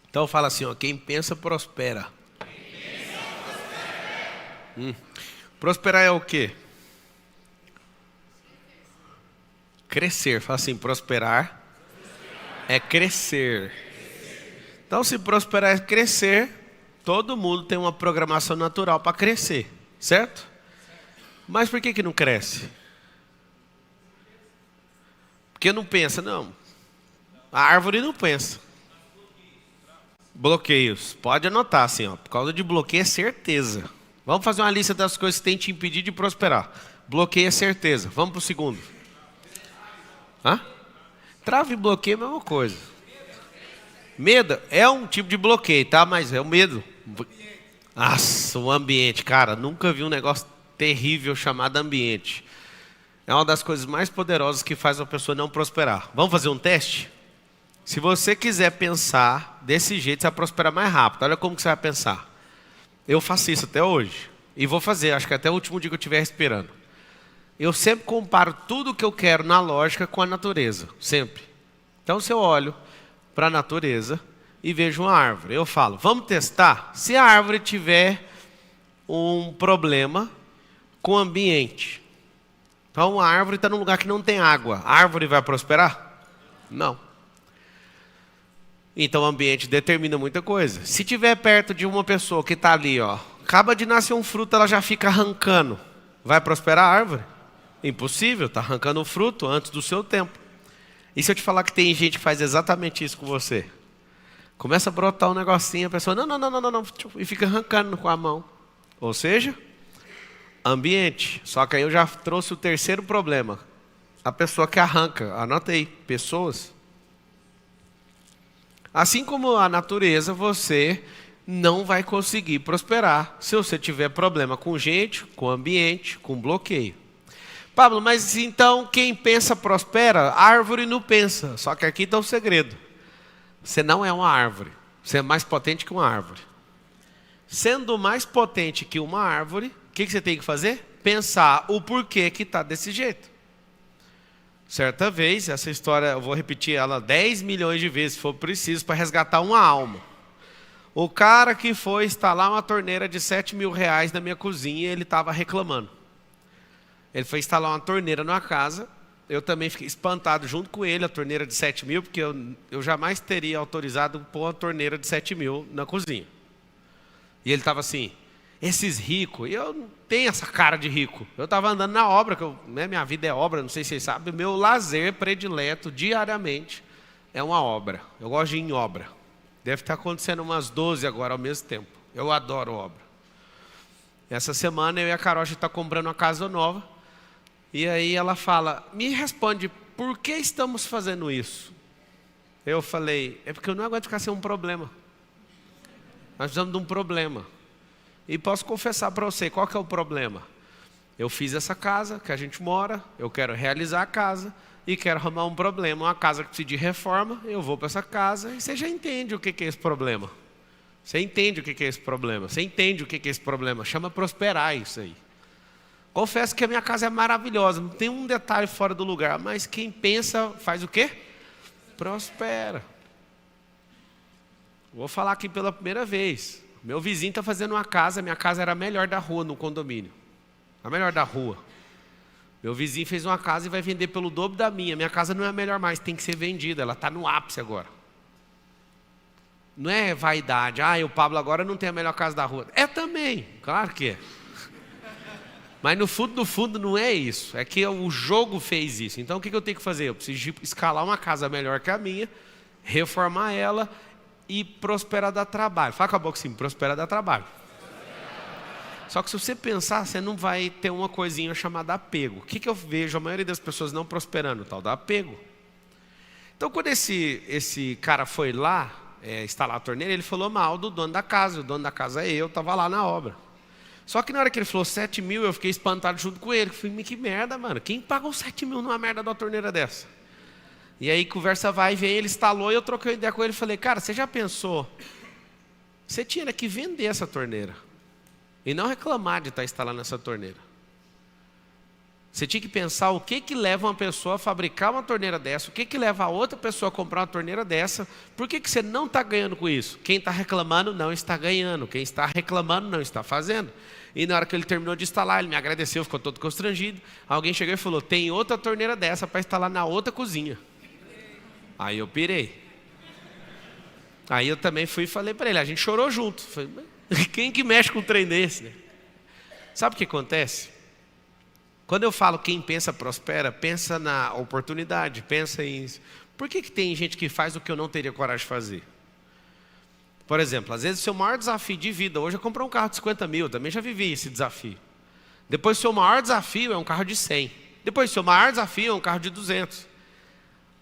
Então fala assim, ó, quem pensa prospera. Prosperar é o quê? Crescer. Fala assim, prosperar é crescer. Então se prosperar é crescer, todo mundo tem uma programação natural para crescer, certo? Mas por que não cresce? Porque não pensa, não. A árvore não pensa. Bloqueios. Pode anotar assim, ó. Por causa de bloqueio é certeza. Vamos fazer uma lista das coisas que tem te impedir de prosperar. Bloqueio é certeza. Vamos para o segundo. Hã? Trava e bloqueio é a mesma coisa. Medo é um tipo de bloqueio, tá? Mas é o medo. Nossa, o ambiente. Cara, nunca vi um negócio terrível chamado ambiente. É uma das coisas mais poderosas que faz uma pessoa não prosperar. Vamos fazer um teste? Se você quiser pensar desse jeito, você vai prosperar mais rápido. Olha como que você vai pensar. Eu faço isso até hoje. E vou fazer, acho que até o último dia que eu estiver respirando. Eu sempre comparo tudo que eu quero na lógica com a natureza. Sempre. Então, se eu olho para a natureza e vejo uma árvore, eu falo, vamos testar? Se a árvore tiver um problema com o ambiente. Então, a árvore está num lugar que não tem água. A árvore vai prosperar? Não. Então o ambiente determina muita coisa. Se tiver perto de uma pessoa que está ali, ó, acaba de nascer um fruto, ela já fica arrancando. Vai prosperar a árvore? Impossível, está arrancando um fruto antes do seu tempo. E se eu te falar que tem gente que faz exatamente isso com você? Começa a brotar um negocinho, a pessoa, não, e fica arrancando com a mão. Ou seja, ambiente. Só que aí eu já trouxe o terceiro problema. A pessoa que arranca, anota aí, pessoas. Assim como a natureza, você não vai conseguir prosperar se você tiver problema com gente, com ambiente, com bloqueio. Pablo, mas então quem pensa prospera? A árvore não pensa. Só que aqui está o segredo. Você não é uma árvore. Você é mais potente que uma árvore. Sendo mais potente que uma árvore, o que você tem que fazer? Pensar o porquê que está desse jeito. Certa vez, essa história, eu vou repetir ela 10 milhões de vezes, se for preciso, para resgatar uma alma. O cara que foi instalar uma torneira de 7 mil reais na minha cozinha, ele estava reclamando. Ele foi instalar uma torneira numa casa, eu também fiquei espantado junto com ele, a torneira de 7 mil, porque eu jamais teria autorizado pôr uma torneira de 7 mil na cozinha. E ele estava assim, esses ricos, e eu não tenho essa cara de rico. Eu estava andando na obra, minha vida é obra, não sei se vocês sabem, meu lazer predileto diariamente é uma obra. Eu gosto de ir em obra. Deve estar acontecendo umas 12 agora ao mesmo tempo. Eu adoro obra. Essa semana eu e a Carol estamos comprando uma casa nova. E aí ela fala, me responde, por que estamos fazendo isso? Eu falei, é porque eu não aguento ficar sem um problema. Nós precisamos de um problema. E posso confessar para você, qual que é o problema? Eu fiz essa casa que a gente mora, eu quero realizar a casa e quero arrumar um problema. Uma casa que precisa de reforma, eu vou para essa casa e você já entende o que é esse problema. Você entende o que é esse problema. Você entende o que é esse problema. Chama prosperar isso aí. Confesso que a minha casa é maravilhosa, não tem um detalhe fora do lugar, mas quem pensa faz o quê? Prospera. Vou falar aqui pela primeira vez. Meu vizinho está fazendo uma casa, minha casa era a melhor da rua no condomínio. A melhor da rua. Meu vizinho fez uma casa e vai vender pelo dobro da minha. Minha casa não é a melhor mais, tem que ser vendida, ela está no ápice agora. Não é vaidade, o Pablo agora não tem a melhor casa da rua. É também, claro que é. Mas no fundo não é isso. É que o jogo fez isso. Então o que eu tenho que fazer? Eu preciso escalar uma casa melhor que a minha, reformar ela e prosperar dá trabalho. Fala com a boca assim, prosperar dá trabalho. Só que se você pensar, você não vai ter uma coisinha chamada apego. O que eu vejo a maioria das pessoas não prosperando? O tal da apego. Então quando esse cara foi lá instalar a torneira, ele falou mal do dono da casa. O dono da casa é eu, estava lá na obra. Só que na hora que ele falou 7 mil, eu fiquei espantado junto com ele. Eu falei, que merda, mano. Quem pagou 7 mil numa merda de uma torneira dessa? E aí conversa vai e vem, ele instalou e eu troquei ideia com ele e falei, cara, você já pensou? Você tinha que vender essa torneira. E não reclamar de estar instalando essa torneira. Você tinha que pensar o que leva uma pessoa a fabricar uma torneira dessa, o que leva a outra pessoa a comprar uma torneira dessa, por que você não está ganhando com isso? Quem está reclamando não está ganhando, quem está reclamando não está fazendo. E na hora que ele terminou de instalar, ele me agradeceu, ficou todo constrangido. Alguém chegou e falou, tem outra torneira dessa para instalar na outra cozinha. Aí eu pirei. Aí eu também fui e falei para ele, a gente chorou junto. Falei, quem que mexe com um trem desse, né? Sabe o que acontece? Quando eu falo quem pensa prospera, pensa na oportunidade, pensa em... Por que tem gente que faz o que eu não teria coragem de fazer? Por exemplo, às vezes o seu maior desafio de vida hoje é comprar um carro de 50 mil, eu também já vivi esse desafio. Depois o seu maior desafio é um carro de 100. Depois o seu maior desafio é um carro de 200.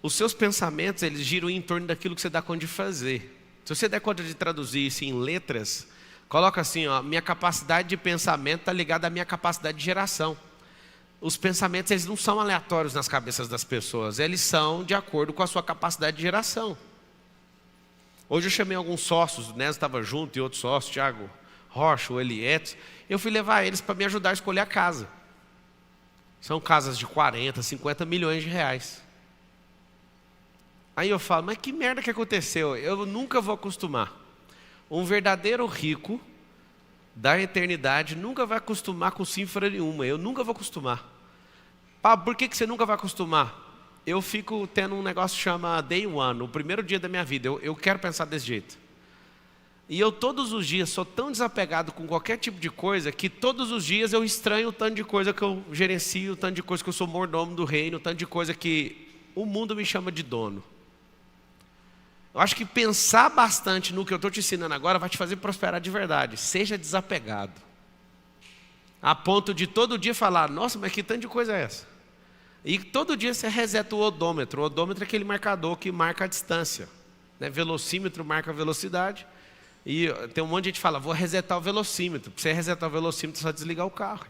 Os seus pensamentos, eles giram em torno daquilo que você dá conta de fazer. Se você der conta de traduzir isso em letras, coloca assim, ó, minha capacidade de pensamento está ligada à minha capacidade de geração. Os pensamentos, eles não são aleatórios nas cabeças das pessoas, eles são de acordo com a sua capacidade de geração. Hoje eu chamei alguns sócios, o Nes estava junto e outros sócios, Thiago Rocha, o Elieto, eu fui levar eles para me ajudar a escolher a casa. São casas de 40, 50 milhões de reais. Aí eu falo, mas que merda que aconteceu? Eu nunca vou acostumar. Um verdadeiro rico da eternidade nunca vai acostumar com cifra nenhuma. Eu nunca vou acostumar. Pablo, por que você nunca vai acostumar? Eu fico tendo um negócio que chama Day One, o primeiro dia da minha vida. Eu quero pensar desse jeito. E eu todos os dias sou tão desapegado com qualquer tipo de coisa que todos os dias eu estranho o tanto de coisa que eu gerencio, o tanto de coisa que eu sou mordomo do reino, o tanto de coisa que o mundo me chama de dono. Eu acho que pensar bastante no que eu estou te ensinando agora vai te fazer prosperar de verdade. Seja desapegado. A ponto de todo dia falar, nossa, mas que tanto de coisa é essa? E todo dia você reseta o odômetro. O odômetro é aquele marcador que marca a distância, né? Velocímetro marca a velocidade. E tem um monte de gente que fala, vou resetar o velocímetro. Para você resetar o velocímetro, é só desligar o carro.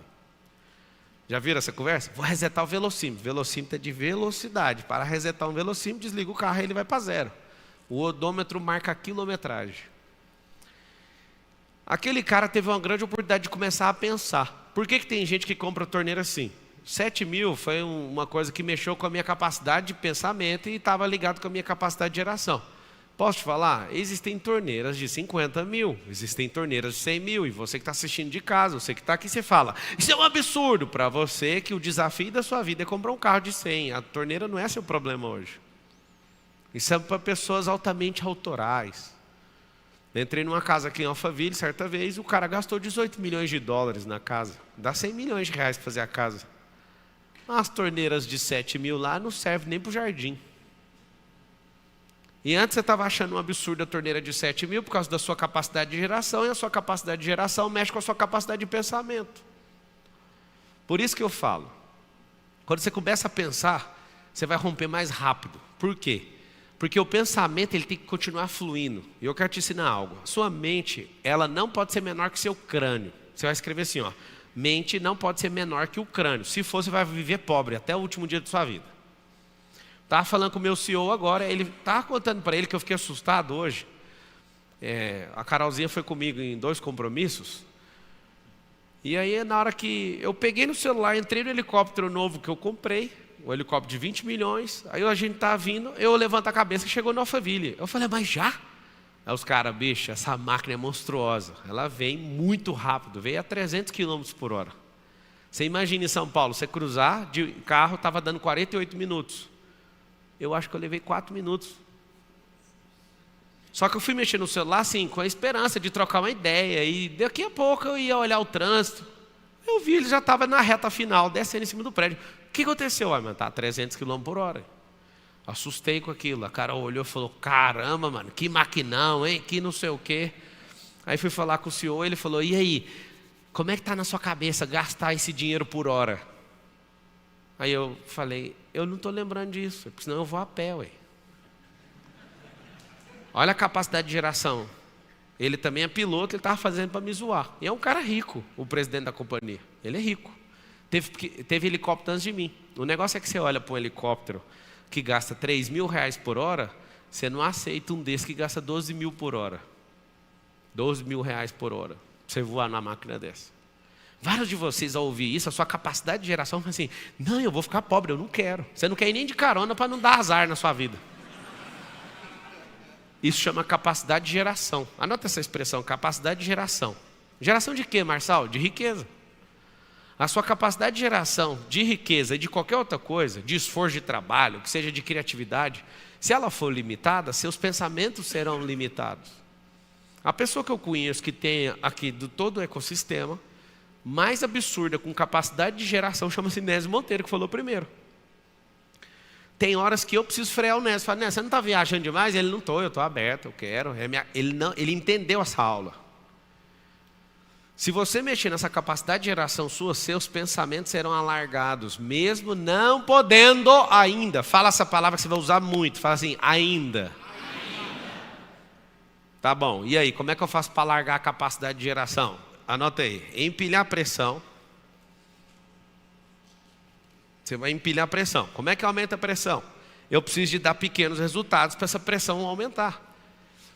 Já viram essa conversa? Vou resetar o velocímetro. Velocímetro é de velocidade. Para resetar um velocímetro, desliga o carro e ele vai para zero. O odômetro marca a quilometragem. Aquele cara teve uma grande oportunidade de começar a pensar. Por que tem gente que compra torneira assim? 7 mil foi uma coisa que mexeu com a minha capacidade de pensamento e estava ligado com a minha capacidade de geração. Posso te falar? Existem torneiras de 50 mil, existem torneiras de 100 mil. E você que está assistindo de casa, você que está aqui, você fala, isso é um absurdo para você que o desafio da sua vida é comprar um carro de 100. A torneira não é seu problema hoje. Isso é para pessoas altamente autorais. Entrei numa casa aqui em Alphaville, certa vez, o cara gastou 18 milhões de dólares na casa. Dá 100 milhões de reais para fazer a casa. As torneiras de 7 mil lá não servem nem para o jardim. E antes você estava achando um absurdo a torneira de 7 mil por causa da sua capacidade de geração, e a sua capacidade de geração mexe com a sua capacidade de pensamento. Por isso que eu falo, quando você começa a pensar, você vai romper mais rápido. Por quê? Porque o pensamento ele tem que continuar fluindo. E eu quero te ensinar algo. Sua mente, ela não pode ser menor que seu crânio. Você vai escrever assim, ó. Mente não pode ser menor que o crânio. Se for, você vai viver pobre até o último dia da sua vida. Estava falando com o meu CEO agora, ele estava contando para ele que eu fiquei assustado hoje. A Carolzinha foi comigo em 2 compromissos. E aí, na hora que eu peguei no celular, entrei no helicóptero novo que eu comprei, um helicóptero de 20 milhões, aí a gente tá vindo, eu levanto a cabeça e chegou no Alphaville. Eu falei, mas já? Aí os caras, bicho, essa máquina é monstruosa. Ela vem muito rápido, veio a 300 km por hora. Você imagina em São Paulo, você cruzar de carro, estava dando 48 minutos. Eu acho que eu levei 4 minutos. Só que eu fui mexer no celular assim, com a esperança de trocar uma ideia, e daqui a pouco eu ia olhar o trânsito. Eu vi, ele já estava na reta final, descendo em cima do prédio. O que aconteceu? Mano, tá a 300 km por hora. Assustei com aquilo. A cara olhou e falou, caramba, mano, que maquinão, hein? Que não sei o quê. Aí fui falar com o senhor, ele falou, e aí, como é que está na sua cabeça gastar esse dinheiro por hora? Aí eu falei, eu não estou lembrando disso, porque senão eu vou a pé, ué. Olha a capacidade de geração. Ele também é piloto, ele estava fazendo para me zoar. E é um cara rico, o presidente da companhia. Ele é rico. Teve helicóptero antes de mim. O negócio é que você olha para um helicóptero que gasta 3 mil reais por hora, você não aceita um desse que gasta 12 mil por hora. 12 mil reais por hora. Pra você voar na máquina dessa. Vários de vocês, ao ouvir isso, a sua capacidade de geração fala assim: não, eu vou ficar pobre, eu não quero. Você não quer ir nem de carona para não dar azar na sua vida. Isso chama capacidade de geração. Anota essa expressão, capacidade de geração. Geração de quê, Marçal? De riqueza. A sua capacidade de geração de riqueza e de qualquer outra coisa, de esforço de trabalho, que seja de criatividade, se ela for limitada, seus pensamentos serão limitados. A pessoa que eu conheço que tem aqui do todo o ecossistema, mais absurda, com capacidade de geração, chama-se Nésio Monteiro, que falou primeiro. Tem horas que eu preciso frear o Nésio. Fala: Nésio, você não está viajando demais? Ele: não estou, eu estou aberto, eu quero. Ele entendeu essa aula. Se você mexer nessa capacidade de geração sua, seus pensamentos serão alargados, mesmo não podendo ainda. Fala essa palavra que você vai usar muito. Fala assim: ainda. Tá bom, e aí, como é que eu faço para alargar a capacidade de geração? Anota aí: empilhar pressão. Você vai empilhar pressão. Como é que aumenta a pressão? Eu preciso de dar pequenos resultados para essa pressão aumentar.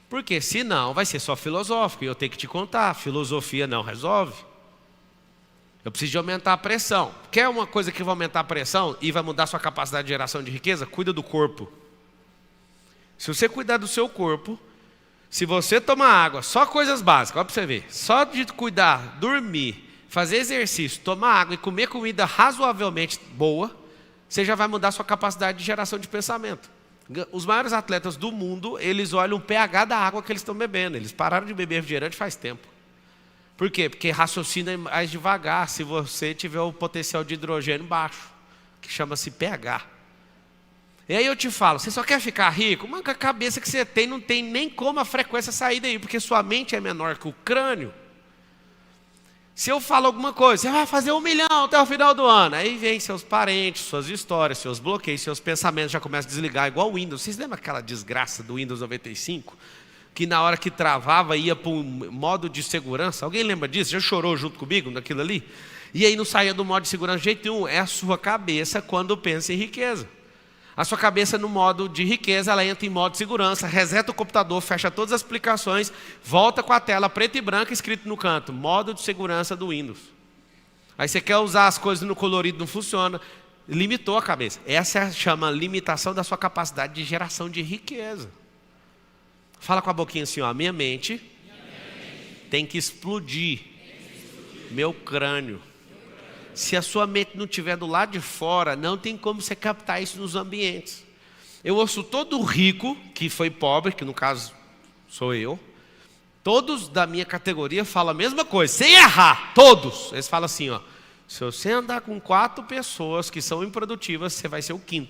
Porque senão vai ser só filosófico e eu tenho que te contar. Filosofia não resolve. Eu preciso de aumentar a pressão. Quer uma coisa que vai aumentar a pressão e vai mudar a sua capacidade de geração de riqueza? Cuida do corpo. Se você cuidar do seu corpo, se você tomar água, só coisas básicas, olha para você ver. Só de cuidar, dormir, fazer exercício, tomar água e comer comida razoavelmente boa, você já vai mudar a sua capacidade de geração de pensamento. Os maiores atletas do mundo, eles olham o pH da água que eles estão bebendo. Eles pararam de beber refrigerante faz tempo. Por quê? Porque raciocina mais devagar se você tiver o potencial de hidrogênio baixo, que chama-se pH. E aí eu te falo: você só quer ficar rico? Mas com a cabeça que você tem, não tem nem como a frequência sair daí, porque sua mente é menor que o crânio. Se eu falo alguma coisa: você vai fazer 1 milhão até o final do ano. Aí vem seus parentes, suas histórias, seus bloqueios, seus pensamentos já começam a desligar, igual o Windows. Vocês lembram aquela desgraça do Windows 95? Que na hora que travava ia para um modo de segurança? Alguém lembra disso? Já chorou junto comigo naquilo ali? E aí não saía do modo de segurança de jeito nenhum. É a sua cabeça quando pensa em riqueza. A sua cabeça no modo de riqueza, ela entra em modo de segurança, reseta o computador, fecha todas as aplicações, volta com a tela preta e branca escrito no canto: modo de segurança do Windows. Aí você quer usar as coisas no colorido, não funciona. Limitou a cabeça. Essa chama limitação da sua capacidade de geração de riqueza. Fala com a boquinha assim: ó, minha mente tem que explodir meu crânio. Se a sua mente não estiver do lado de fora, não tem como você captar isso nos ambientes. Eu ouço todo rico que foi pobre, que no caso sou eu, todos da minha categoria falam a mesma coisa, sem errar, todos. Eles falam assim: ó, se você andar com 4 pessoas que são improdutivas, você vai ser o 5º.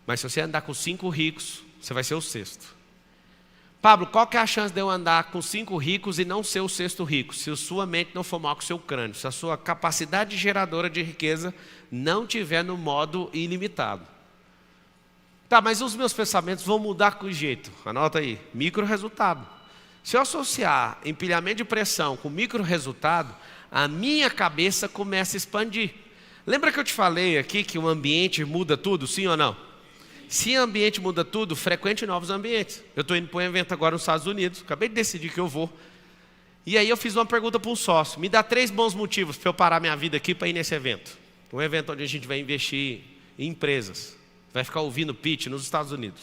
Mas se você andar com 5 ricos, você vai ser o 6º. Pablo, qual que é a chance de eu andar com 5 ricos e não ser o 6º rico? Se a sua mente não for mal com o seu crânio, se a sua capacidade geradora de riqueza não estiver no modo ilimitado. Tá, mas os meus pensamentos vão mudar com jeito. Anota aí: micro resultado. Se eu associar empilhamento de pressão com micro resultado, a minha cabeça começa a expandir. Lembra que eu te falei aqui que o ambiente muda tudo, sim ou não? Se o ambiente muda tudo, frequente novos ambientes. Eu estou indo para um evento agora nos Estados Unidos, acabei de decidir que eu vou. E aí eu fiz uma pergunta para um sócio: me dá 3 bons motivos para eu parar minha vida aqui para ir nesse evento. Um evento onde a gente vai investir em empresas. Vai ficar ouvindo pitch nos Estados Unidos.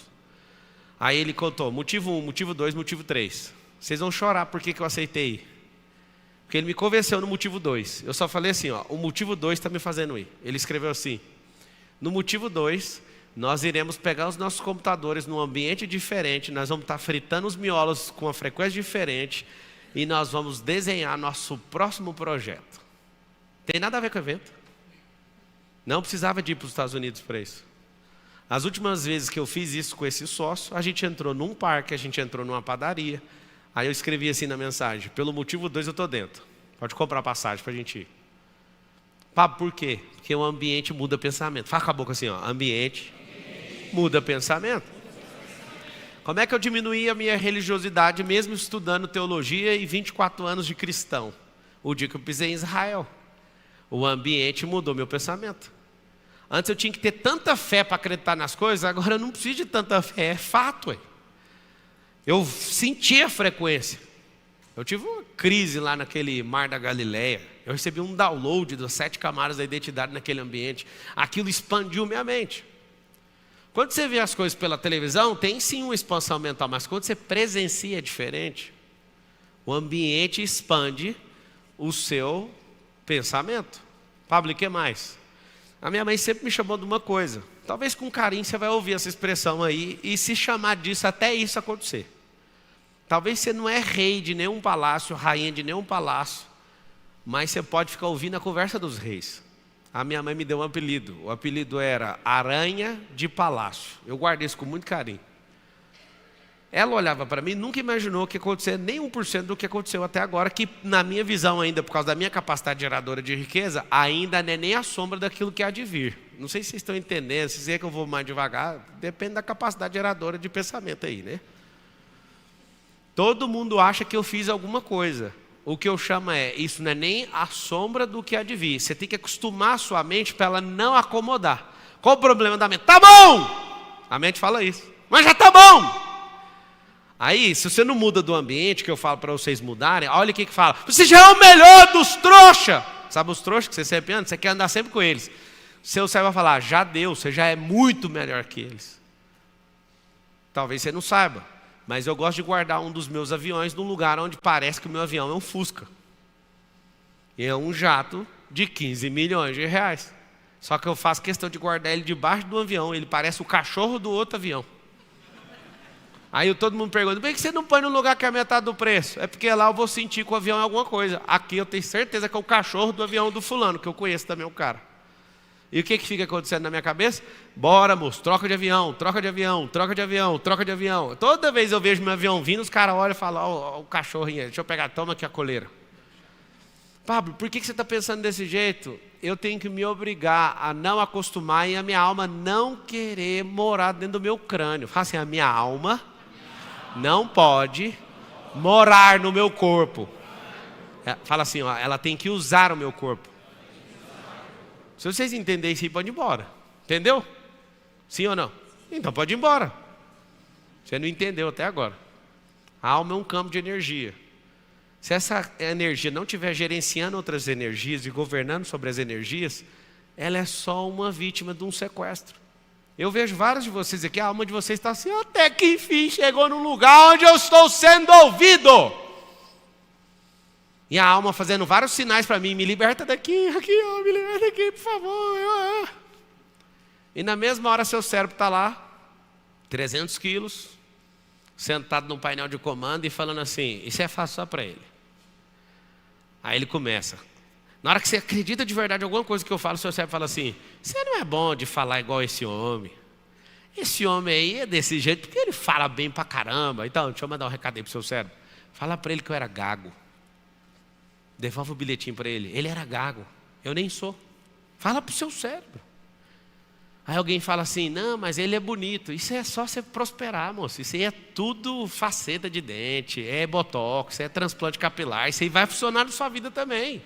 Aí ele contou: motivo 1, motivo 2, motivo 3. Vocês vão chorar por que eu aceitei ir. Porque ele me convenceu no motivo 2. Eu só falei assim: ó, o motivo 2 está me fazendo ir. Ele escreveu assim: no motivo 2... nós iremos pegar os nossos computadores num ambiente diferente, nós vamos estar fritando os miolos com uma frequência diferente e nós vamos desenhar nosso próximo projeto. Tem nada a ver com o evento. Não precisava de ir para os Estados Unidos para isso. As últimas vezes que eu fiz isso com esse sócio, a gente entrou num parque, a gente entrou numa padaria. Aí eu escrevi assim na mensagem: pelo motivo 2 eu estou dentro. Pode comprar passagem para a gente ir. Pablo, por quê? Porque o ambiente muda pensamento. Fala com a boca assim, ó: ambiente muda pensamento. Como é que eu diminuí a minha religiosidade mesmo estudando teologia e 24 anos de cristão? O dia que eu pisei em Israel. O ambiente mudou meu pensamento. Antes eu tinha que ter tanta fé para acreditar nas coisas, agora eu não preciso de tanta fé, é fato. Eu senti a frequência. Eu tive uma crise lá naquele Mar da Galileia. Eu recebi um download das 7 camadas da identidade naquele ambiente. Aquilo expandiu minha mente. Quando você vê as coisas pela televisão, tem sim uma expansão mental, mas quando você presencia é diferente. O ambiente expande o seu pensamento. Pablo, e o que mais? A minha mãe sempre me chamou de uma coisa. Talvez com carinho você vai ouvir essa expressão aí e se chamar disso até isso acontecer. Talvez você não é rei de nenhum palácio, rainha de nenhum palácio, mas você pode ficar ouvindo a conversa dos reis. A minha mãe me deu um apelido. O apelido era Aranha de Palácio. Eu guardei isso com muito carinho. Ela olhava para mim e nunca imaginou que ia acontecer nem 1% do que aconteceu até agora, que na minha visão ainda, por causa da minha capacidade geradora de riqueza, ainda não é nem a sombra daquilo que há de vir. Não sei se vocês estão entendendo, se é que eu vou mais devagar, depende da capacidade geradora de pensamento aí, né? Todo mundo acha que eu fiz alguma coisa. O que eu chamo isso não é nem a sombra do que há de vir. Você tem que acostumar a sua mente para ela não acomodar. Qual o problema da mente? Tá bom! A mente fala isso, mas já tá bom! Aí, se você não muda do ambiente, que eu falo para vocês mudarem, olha o que fala. Você já é o melhor dos trouxas. Sabe os trouxas que você sempre anda? Você quer andar sempre com eles. Seu cérebro vai falar, já deu, você já é muito melhor que eles. Talvez você não saiba, mas eu gosto de guardar um dos meus aviões num lugar onde parece que o meu avião é um Fusca. E é um jato de 15 milhões de reais. Só que eu faço questão de guardar ele debaixo do avião, ele parece o cachorro do outro avião. Aí todo mundo pergunta, por que você não põe no lugar que é a metade do preço? É porque lá eu vou sentir que o avião é alguma coisa. Aqui eu tenho certeza que é o cachorro do avião do fulano, que eu conheço também o cara. E o que fica acontecendo na minha cabeça? Bora, moço, troca de avião, troca de avião, troca de avião, troca de avião. Toda vez eu vejo meu avião vindo, os caras olham e falam, ó, o cachorrinho aí, deixa eu pegar, toma aqui a coleira. Pablo, por que você está pensando desse jeito? Eu tenho que me obrigar a não acostumar e a minha alma não querer morar dentro do meu crânio. Fala assim, a minha alma não pode morar no meu corpo. Fala assim, ó, ela tem que usar o meu corpo. Se vocês entenderem isso, pode ir embora. Entendeu? Sim ou não? Então pode ir embora. Você não entendeu até agora. A alma é um campo de energia. Se essa energia não estiver gerenciando outras energias e governando sobre as energias, ela é só uma vítima de um sequestro. Eu vejo vários de vocês aqui, a alma de vocês está assim, até que enfim chegou num lugar onde eu estou sendo ouvido. E a alma fazendo vários sinais para mim, me liberta daqui, aqui, ó, me liberta daqui, por favor. E na mesma hora seu cérebro está lá, 300 quilos, sentado num painel de comando e falando assim, isso é fácil só para ele. Aí ele começa. Na hora que você acredita de verdade em alguma coisa que eu falo, seu cérebro fala assim, você não é bom de falar igual esse homem. Esse homem aí é desse jeito, porque ele fala bem pra caramba. Então, deixa eu mandar um recado aí pro seu cérebro. Fala para ele que eu era gago. Devolve o bilhetinho para ele. Ele era gago, eu nem sou. Fala pro seu cérebro. Aí alguém fala assim, não, mas ele é bonito. Isso é só você prosperar, moço. Isso aí é tudo faceta de dente, é botox, é transplante capilar. Isso aí vai funcionar na sua vida também.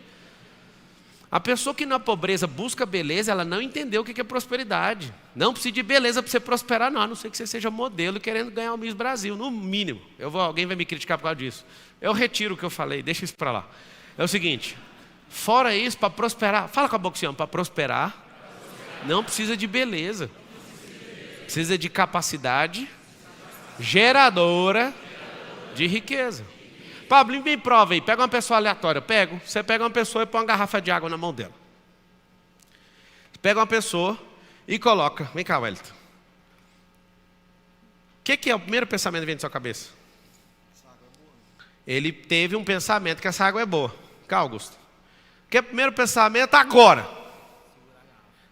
A pessoa que na pobreza busca beleza, ela não entendeu o que é prosperidade. Não precisa de beleza para você prosperar, não. A não ser que você seja modelo querendo ganhar o Miss Brasil, no mínimo. Alguém vai me criticar por causa disso. Eu retiro o que eu falei, deixa isso para lá. É o seguinte, fora isso, para prosperar, fala com a boca assim, para prosperar, não precisa de beleza. Precisa de capacidade geradora de riqueza. Pablo, me prova aí, pega uma pessoa aleatória. Pego, você pega uma pessoa e põe uma garrafa de água na mão dela. Pega uma pessoa e coloca, vem cá, Wellington. O que é o primeiro pensamento que vem na sua cabeça? Ele teve um pensamento que essa água é boa. Cá, Augusto. O que é o primeiro pensamento agora?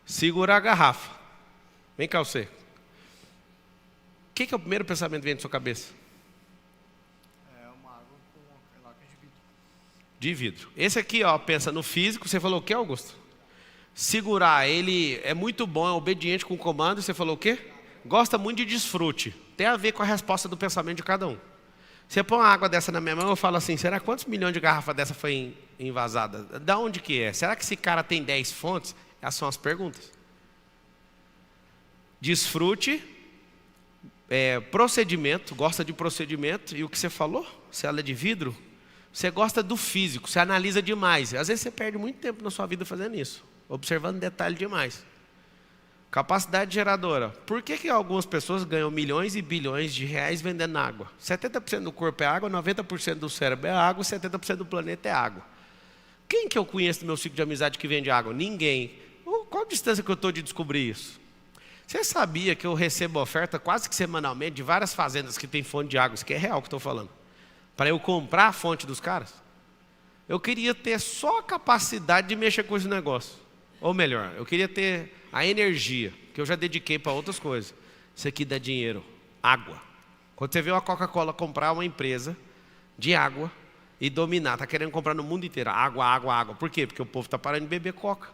Segurar a garrafa. Vem cá, você. O que é o primeiro pensamento que vem na sua cabeça? De vidro. Esse aqui, ó, pensa no físico. Você falou o que, Augusto? Segurar, ele é muito bom, é obediente com o comando. Você falou o quê? Gosta muito de desfrute. Tem a ver com a resposta do pensamento de cada um. Você põe uma água dessa na minha mão, eu falo assim, será quantos milhões de garrafas dessa foi invasada? Da onde que é? Será que esse cara tem 10 fontes? Essas são as perguntas. Desfrute, procedimento, gosta de procedimento. E o que você falou? Se ela é de vidro, Você gosta do físico, você analisa demais. Às vezes você perde muito tempo na sua vida fazendo isso, observando detalhe demais. Capacidade geradora. Por que algumas pessoas ganham milhões e bilhões de reais vendendo água? 70% do corpo é água, 90% do cérebro é água, 70% do planeta é água. Quem que eu conheço do meu ciclo de amizade que vende água? Ninguém. Qual a distância que eu estou de descobrir isso? Você sabia que eu recebo oferta quase que semanalmente de várias fazendas que têm fonte de água? Isso que é real que eu estou falando. Para eu comprar a fonte dos caras? Eu queria ter só a capacidade de mexer com esse negócio. Ou melhor, eu queria ter a energia, que eu já dediquei para outras coisas. Isso aqui dá dinheiro. Água. Quando você vê uma Coca-Cola comprar uma empresa de água e dominar, está querendo comprar no mundo inteiro. Água, água, água. Por quê? Porque o povo está parando de beber Coca.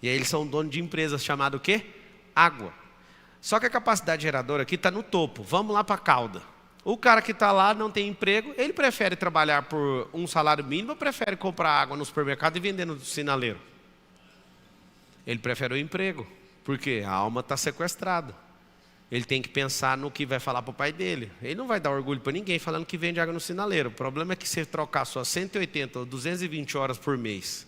E aí eles são donos de empresas chamadas o quê? Água. Só que a capacidade geradora aqui está no topo. Vamos lá para a cauda. O cara que está lá não tem emprego, ele prefere trabalhar por um salário mínimo ou prefere comprar água no supermercado e vender no sinaleiro? Ele prefere o emprego, porque a alma está sequestrada. Ele tem que pensar no que vai falar para o pai dele. Ele não vai dar orgulho para ninguém falando que vende água no sinaleiro. O problema é que se trocar só 180 ou 220 horas por mês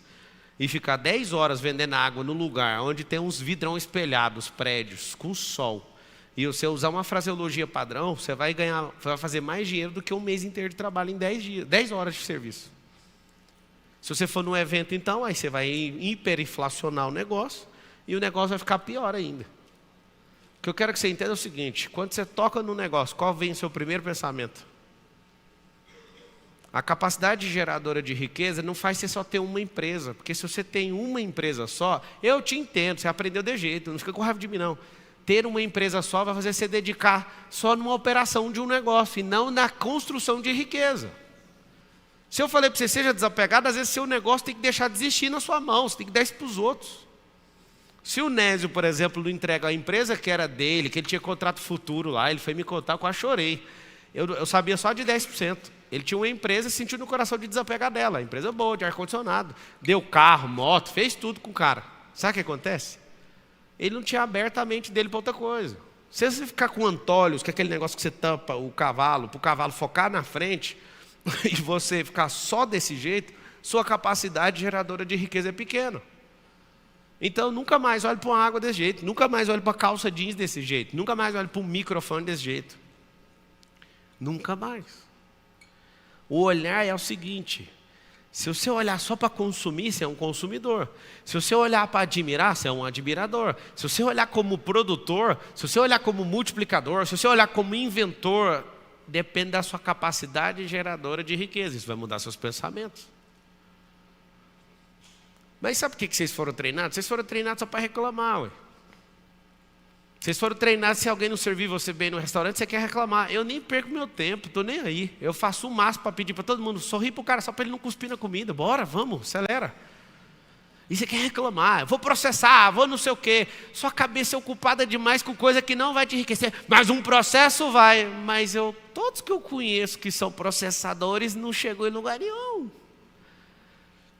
e ficar 10 horas vendendo água no lugar onde tem uns vidrão espelhados, prédios, com sol, e você usar uma fraseologia padrão, você vai fazer mais dinheiro do que um mês inteiro de trabalho em 10 dias, 10 horas de serviço. Se você for num evento, então, aí você vai hiperinflacionar o negócio e o negócio vai ficar pior ainda. O que eu quero que você entenda é o seguinte: quando você toca no negócio, qual vem o seu primeiro pensamento? A capacidade geradora de riqueza não faz você só ter uma empresa, porque se você tem uma empresa só, eu te entendo, você aprendeu de jeito, não fica com raiva de mim não. Ter uma empresa só vai fazer você dedicar só numa operação de um negócio e não na construção de riqueza. Se eu falei para você, seja desapegado, às vezes seu negócio tem que deixar de existir na sua mão, você tem que dar isso para os outros. Se o Nésio, por exemplo, não entrega a empresa que era dele, que ele tinha contrato futuro lá, ele foi me contar, eu quase chorei. Eu sabia só de 10%. Ele tinha uma empresa e sentiu no coração de desapegar dela. Empresa boa, de ar-condicionado. Deu carro, moto, fez tudo com o cara. Sabe o que acontece? Ele não tinha aberto a mente dele para outra coisa. Se você ficar com antolhos, que é aquele negócio que você tampa o cavalo, para o cavalo focar na frente, e você ficar só desse jeito, sua capacidade geradora de riqueza é pequena. Então, nunca mais olhe para uma água desse jeito, nunca mais olhe para calça jeans desse jeito, nunca mais olhe para um microfone desse jeito. Nunca mais. O olhar é o seguinte: se você olhar só para consumir, você é um consumidor. Se você olhar para admirar, você é um admirador. Se você olhar como produtor, se você olhar como multiplicador, se você olhar como inventor, depende da sua capacidade geradora de riqueza. Isso vai mudar seus pensamentos. Mas sabe por que vocês foram treinados? Vocês foram treinados só para reclamar, ué. Vocês foram treinados, se alguém não servir você bem no restaurante, você quer reclamar. Eu nem perco meu tempo, estou nem aí. Eu faço o máximo para pedir para todo mundo, sorrir para o cara só para ele não cuspir na comida. Bora, vamos, acelera. E você quer reclamar, vou processar, vou não sei o quê. Sua cabeça é ocupada demais com coisa que não vai te enriquecer. Mas um processo vai. Mas todos que eu conheço que são processadores não chegou em lugar nenhum.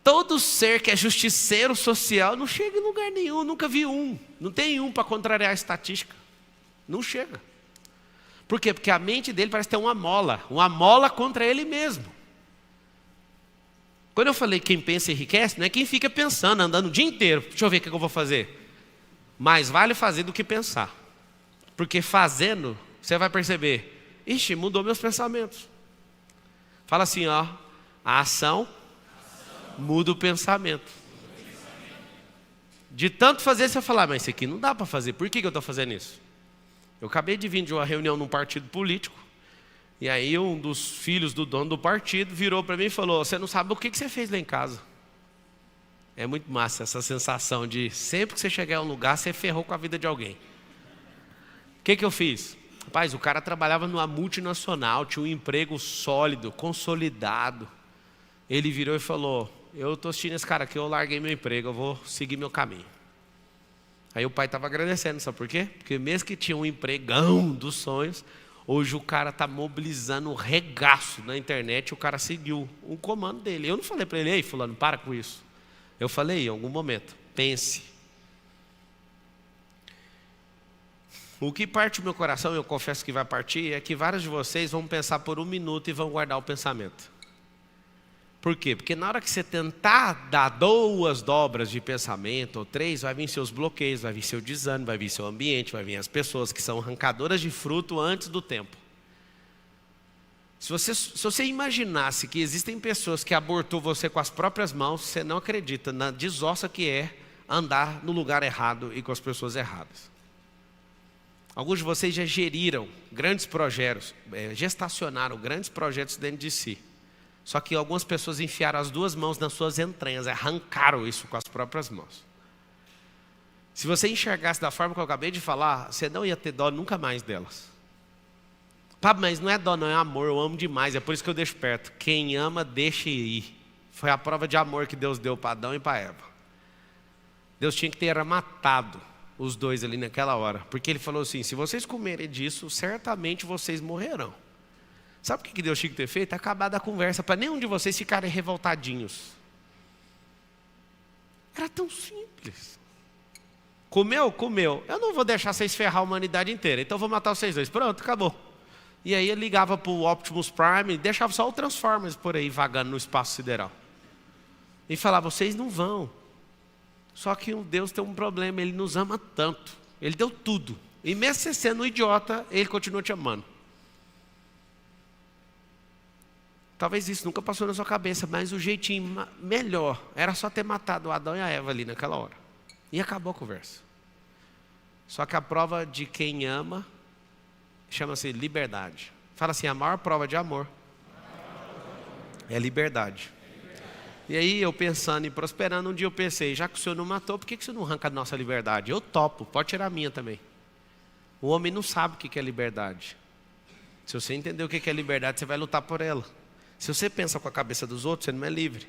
Todo ser que é justiceiro social não chega em lugar nenhum, nunca vi um. Não tem um para contrariar a estatística. Não chega. Por quê? Porque a mente dele parece ter uma mola contra ele mesmo. Quando eu falei quem pensa enriquece, não é quem fica pensando, andando o dia inteiro. Deixa eu ver o que eu vou fazer. Mais vale fazer do que pensar. Porque fazendo, você vai perceber, ixi, mudou meus pensamentos. Fala assim, ó, a ação muda o pensamento. De tanto fazer, você vai falar, mas isso aqui não dá para fazer. Por que eu estou fazendo isso? Eu acabei de vir de uma reunião num partido político. E aí um dos filhos do dono do partido virou para mim e falou, você não sabe o que você fez lá em casa. É muito massa essa sensação de sempre que você chegar a um lugar, você ferrou com a vida de alguém. O que eu fiz? Rapaz, o cara trabalhava numa multinacional, tinha um emprego sólido, consolidado. Ele virou e falou, eu estou assistindo esse cara aqui, eu larguei meu emprego, eu vou seguir meu caminho. Aí o pai estava agradecendo, sabe por quê? Porque mesmo que tinha um empregão dos sonhos, hoje o cara está mobilizando um regaço na internet e o cara seguiu um comando dele. Eu não falei para ele, ei fulano, para com isso. Eu falei em algum momento, pense. O que parte do meu coração, eu confesso que vai partir, é que vários de vocês vão pensar por um minuto e vão guardar o pensamento. Por quê? Porque na hora que você tentar dar 2 dobras de pensamento, ou 3, vai vir seus bloqueios, vai vir seu desânimo, vai vir seu ambiente, vai vir as pessoas que são arrancadoras de fruto antes do tempo. Se você imaginasse que existem pessoas que abortou você com as próprias mãos, você não acredita na desossa que é andar no lugar errado e com as pessoas erradas. Alguns de vocês já geriram grandes projetos, gestacionaram grandes projetos dentro de si. Só que algumas pessoas enfiaram as 2 mãos nas suas entranhas, arrancaram isso com as próprias mãos. Se você enxergasse da forma que eu acabei de falar, você não ia ter dó nunca mais delas. Pablo, mas não é dó, não, é amor, eu amo demais, é por isso que eu deixo perto. Quem ama, deixa ir. Foi a prova de amor que Deus deu para Adão e para Eva. Deus tinha que ter matado os 2 ali naquela hora, porque Ele falou assim, se vocês comerem disso, certamente vocês morrerão. Sabe o que Deus tinha que ter feito? Acabar a conversa, para nenhum de vocês ficarem revoltadinhos. Era tão simples. Comeu? Comeu. Eu não vou deixar vocês ferrar a humanidade inteira, então eu vou matar vocês 2. Pronto, acabou. E aí ele ligava para o Optimus Prime e deixava só o Transformers por aí vagando no espaço sideral. E falava, vocês não vão. Só que o Deus tem um problema, Ele nos ama tanto. Ele deu tudo. E mesmo você sendo um idiota, Ele continua te amando. Talvez isso nunca passou na sua cabeça, mas o jeitinho melhor era só ter matado o Adão e a Eva ali naquela hora. E acabou a conversa. Só que a prova de quem ama chama-se liberdade. Fala assim, a maior prova de amor é liberdade. E aí eu pensando e prosperando, um dia eu pensei, já que o Senhor não matou, por que o Senhor não arranca a nossa liberdade? Eu topo, pode tirar a minha também. O homem não sabe o que é liberdade. Se você entender o que é liberdade, você vai lutar por ela. Se você pensa com a cabeça dos outros, você não é livre.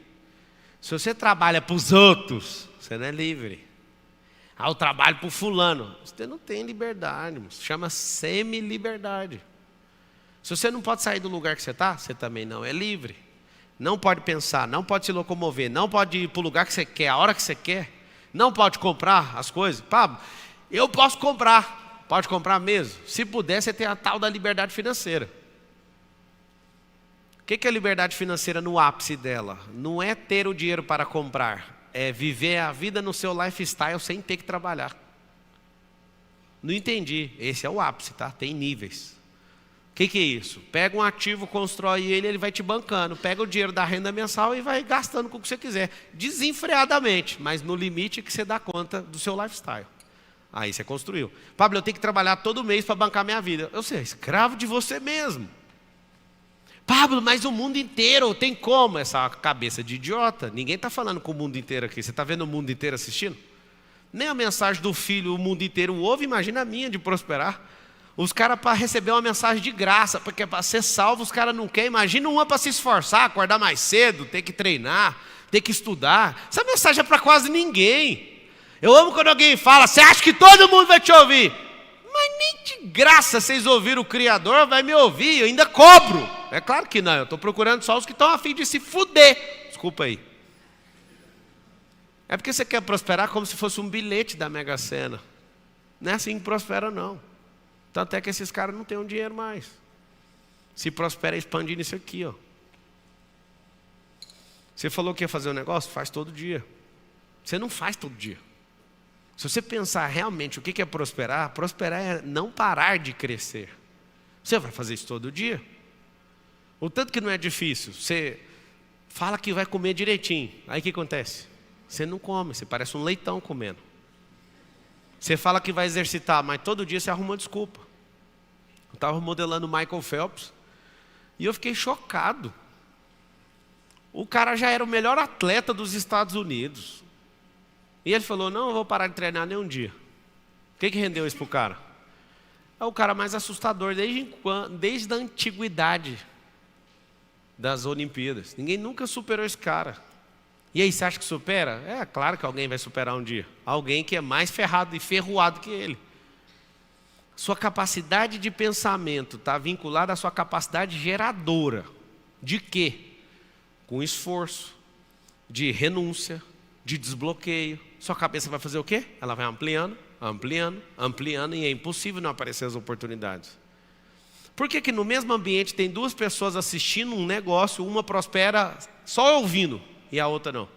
Se você trabalha para os outros, você não é livre. Eu trabalho para o fulano. Você não tem liberdade, irmão. Chama semi-liberdade. Se você não pode sair do lugar que você está, você também não é livre. Não pode pensar, não pode se locomover, não pode ir para o lugar que você quer, a hora que você quer. Não pode comprar as coisas. Pablo, eu posso comprar. Pode comprar mesmo. Se puder, você tem a tal da liberdade financeira. O que é liberdade financeira no ápice dela? Não é ter o dinheiro para comprar, é viver a vida no seu lifestyle sem ter que trabalhar. Não entendi, esse é o ápice, tá? Tem níveis. O que é isso? Pega um ativo, constrói ele, ele vai te bancando. Pega o dinheiro da renda mensal e vai gastando com o que você quiser. Desenfreadamente, mas no limite que você dá conta do seu lifestyle. Aí você construiu. Pablo, eu tenho que trabalhar todo mês para bancar minha vida. Você é escravo de você mesmo. Pablo, mas o mundo inteiro tem como? Essa cabeça de idiota. Ninguém está falando com o mundo inteiro aqui. Você está vendo o mundo inteiro assistindo? Nem a mensagem do filho o mundo inteiro ouve. Imagina a minha de prosperar. Os caras para receber uma mensagem de graça, porque para ser salvo os caras não querem. Imagina uma para se esforçar, acordar mais cedo, ter que treinar, ter que estudar. Essa mensagem é para quase ninguém. Eu amo quando alguém fala, você acha que todo mundo vai te ouvir? Mas nem de graça vocês ouviram o Criador, vai me ouvir, eu ainda cobro. É claro que não, eu estou procurando só os que estão a fim de se fuder. Desculpa aí. É porque você quer prosperar como se fosse um bilhete da Mega Sena. Não é assim que prospera não. Tanto é que esses caras não têm um dinheiro mais. Se prospera expandindo isso aqui, ó. Você falou que ia fazer um negócio? Faz todo dia. Você não faz todo dia. Se você pensar realmente o que é prosperar, prosperar é não parar de crescer. Você vai fazer isso todo dia. O tanto que não é difícil. Você fala que vai comer direitinho. Aí o que acontece? Você não come, você parece um leitão comendo. Você fala que vai exercitar, mas todo dia você arruma uma desculpa. Eu estava modelando o Michael Phelps e eu fiquei chocado. O cara já era o melhor atleta dos Estados Unidos. E ele falou, não, eu vou parar de treinar nem um dia. O que rendeu isso para o cara? É o cara mais assustador desde a antiguidade das Olimpíadas. Ninguém nunca superou esse cara. E aí, você acha que supera? É claro que alguém vai superar um dia. Alguém que é mais ferrado e ferroado que ele. Sua capacidade de pensamento está vinculada à sua capacidade geradora. De quê? Com esforço, de renúncia, de desbloqueio. Sua cabeça vai fazer o quê? Ela vai ampliando, ampliando, ampliando, e é impossível não aparecer as oportunidades. Por que no mesmo ambiente tem 2 pessoas assistindo um negócio, uma prospera só ouvindo, e a outra não.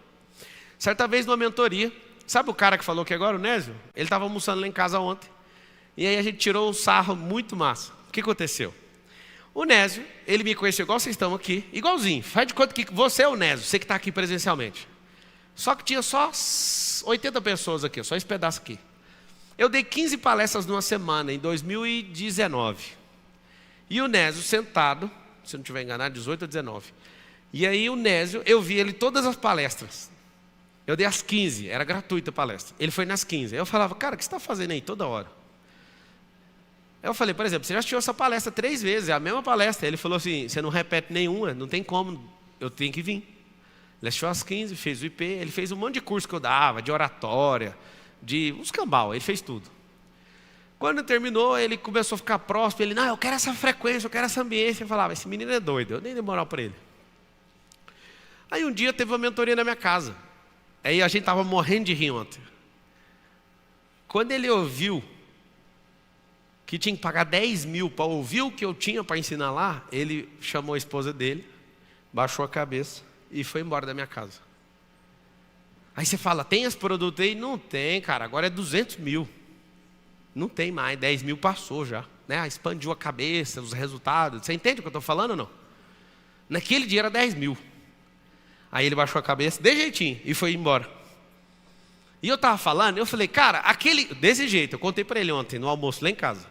Certa vez numa mentoria, sabe o cara que falou aqui agora, o Nésio? Ele estava almoçando lá em casa ontem, e aí a gente tirou um sarro muito massa. O que aconteceu? O Nésio, ele me conheceu igual vocês estão aqui, igualzinho. Faz de conta que você é o Nésio, você que está aqui presencialmente. Só que tinha só 80 pessoas aqui, só esse pedaço aqui. Eu dei 15 palestras numa semana, em 2019. E o Nésio sentado, se eu não estiver enganado, 18 ou 19. E aí o Nésio, eu vi ele todas as palestras. Eu dei as 15, era gratuita a palestra. Ele foi nas 15. Aí eu falava, cara, o que você está fazendo aí toda hora? Aí eu falei, por exemplo, você já assistiu essa palestra 3 vezes, é a mesma palestra. Ele falou assim, você não repete nenhuma, não tem como, eu tenho que vir. Ele assistiu as 15, fez o IP, ele fez um monte de curso que eu dava, de oratória, de uns cambal, ele fez tudo. Quando terminou, ele começou a ficar próximo, ele, não, eu quero essa frequência, eu quero essa ambiência. Eu falava, esse menino é doido, eu nem dei moral para ele. Aí um dia teve uma mentoria na minha casa. Aí a gente estava morrendo de rir ontem. Quando ele ouviu que tinha que pagar 10 mil para ouvir o que eu tinha para ensinar lá, ele chamou a esposa dele, baixou a cabeça e foi embora da minha casa. Aí você fala, tem esse produto aí? Não tem, cara, agora é 200 mil. Não tem mais, 10 mil passou já, né? Expandiu a cabeça, os resultados. Você entende o que eu estou falando ou não? Naquele dia era 10 mil. Aí ele baixou a cabeça, de jeitinho, e foi embora. E eu estava falando, eu falei, cara, desse jeito, eu contei para ele ontem, no almoço lá em casa.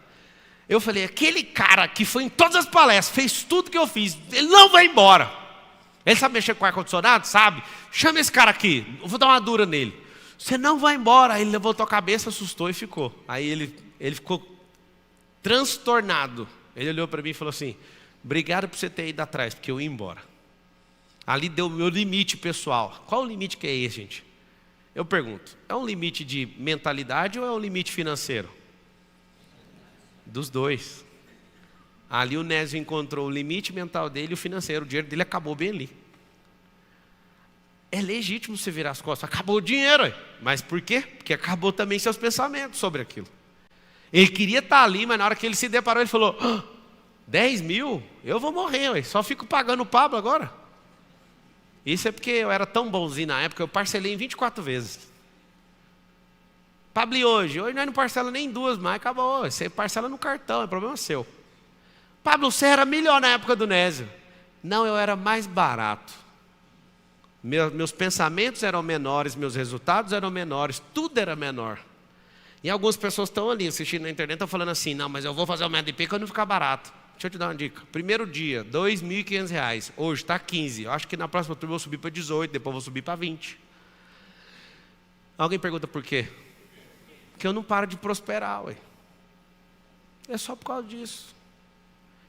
Eu falei, aquele cara que foi em todas as palestras, fez tudo que eu fiz, ele não vai embora. Ele sabe mexer com ar-condicionado? Sabe? Chama esse cara aqui, eu vou dar uma dura nele. Você não vai embora. Aí ele levantou a cabeça, assustou e ficou. Aí ele ficou transtornado. Ele olhou para mim e falou assim, obrigado por você ter ido atrás, porque eu ia embora. Ali deu o meu limite pessoal. Qual o limite que é esse, gente? Eu pergunto, é um limite de mentalidade ou é um limite financeiro? Dos dois. Ali o Nésio encontrou o limite mental dele e o financeiro. O dinheiro dele acabou bem ali. É legítimo você virar as costas. Acabou o dinheiro. Mas por quê? Porque acabou também seus pensamentos sobre aquilo. Ele queria estar ali, mas na hora que ele se deparou, ele falou, 10 mil? Eu vou morrer, só fico pagando o Pablo agora. Isso é porque eu era tão bonzinho na época, eu parcelei em 24 vezes. Pablo, e hoje? Hoje nós não parcela nem 2 mais, acabou. Você parcela no cartão, é problema seu. Pablo, você era melhor na época do Nésio. Não, eu era mais barato. Meus pensamentos eram menores, meus resultados eram menores, tudo era menor. E algumas pessoas estão ali assistindo na internet, estão falando assim, não, mas eu vou fazer o MDP quando ficar barato. Deixa eu te dar uma dica. Primeiro dia, R$ 2.500. Hoje está 15. Eu acho que na próxima turma eu vou subir para 18, depois eu vou subir para 20. Alguém pergunta por quê? Porque eu não paro de prosperar, ué. É só por causa disso.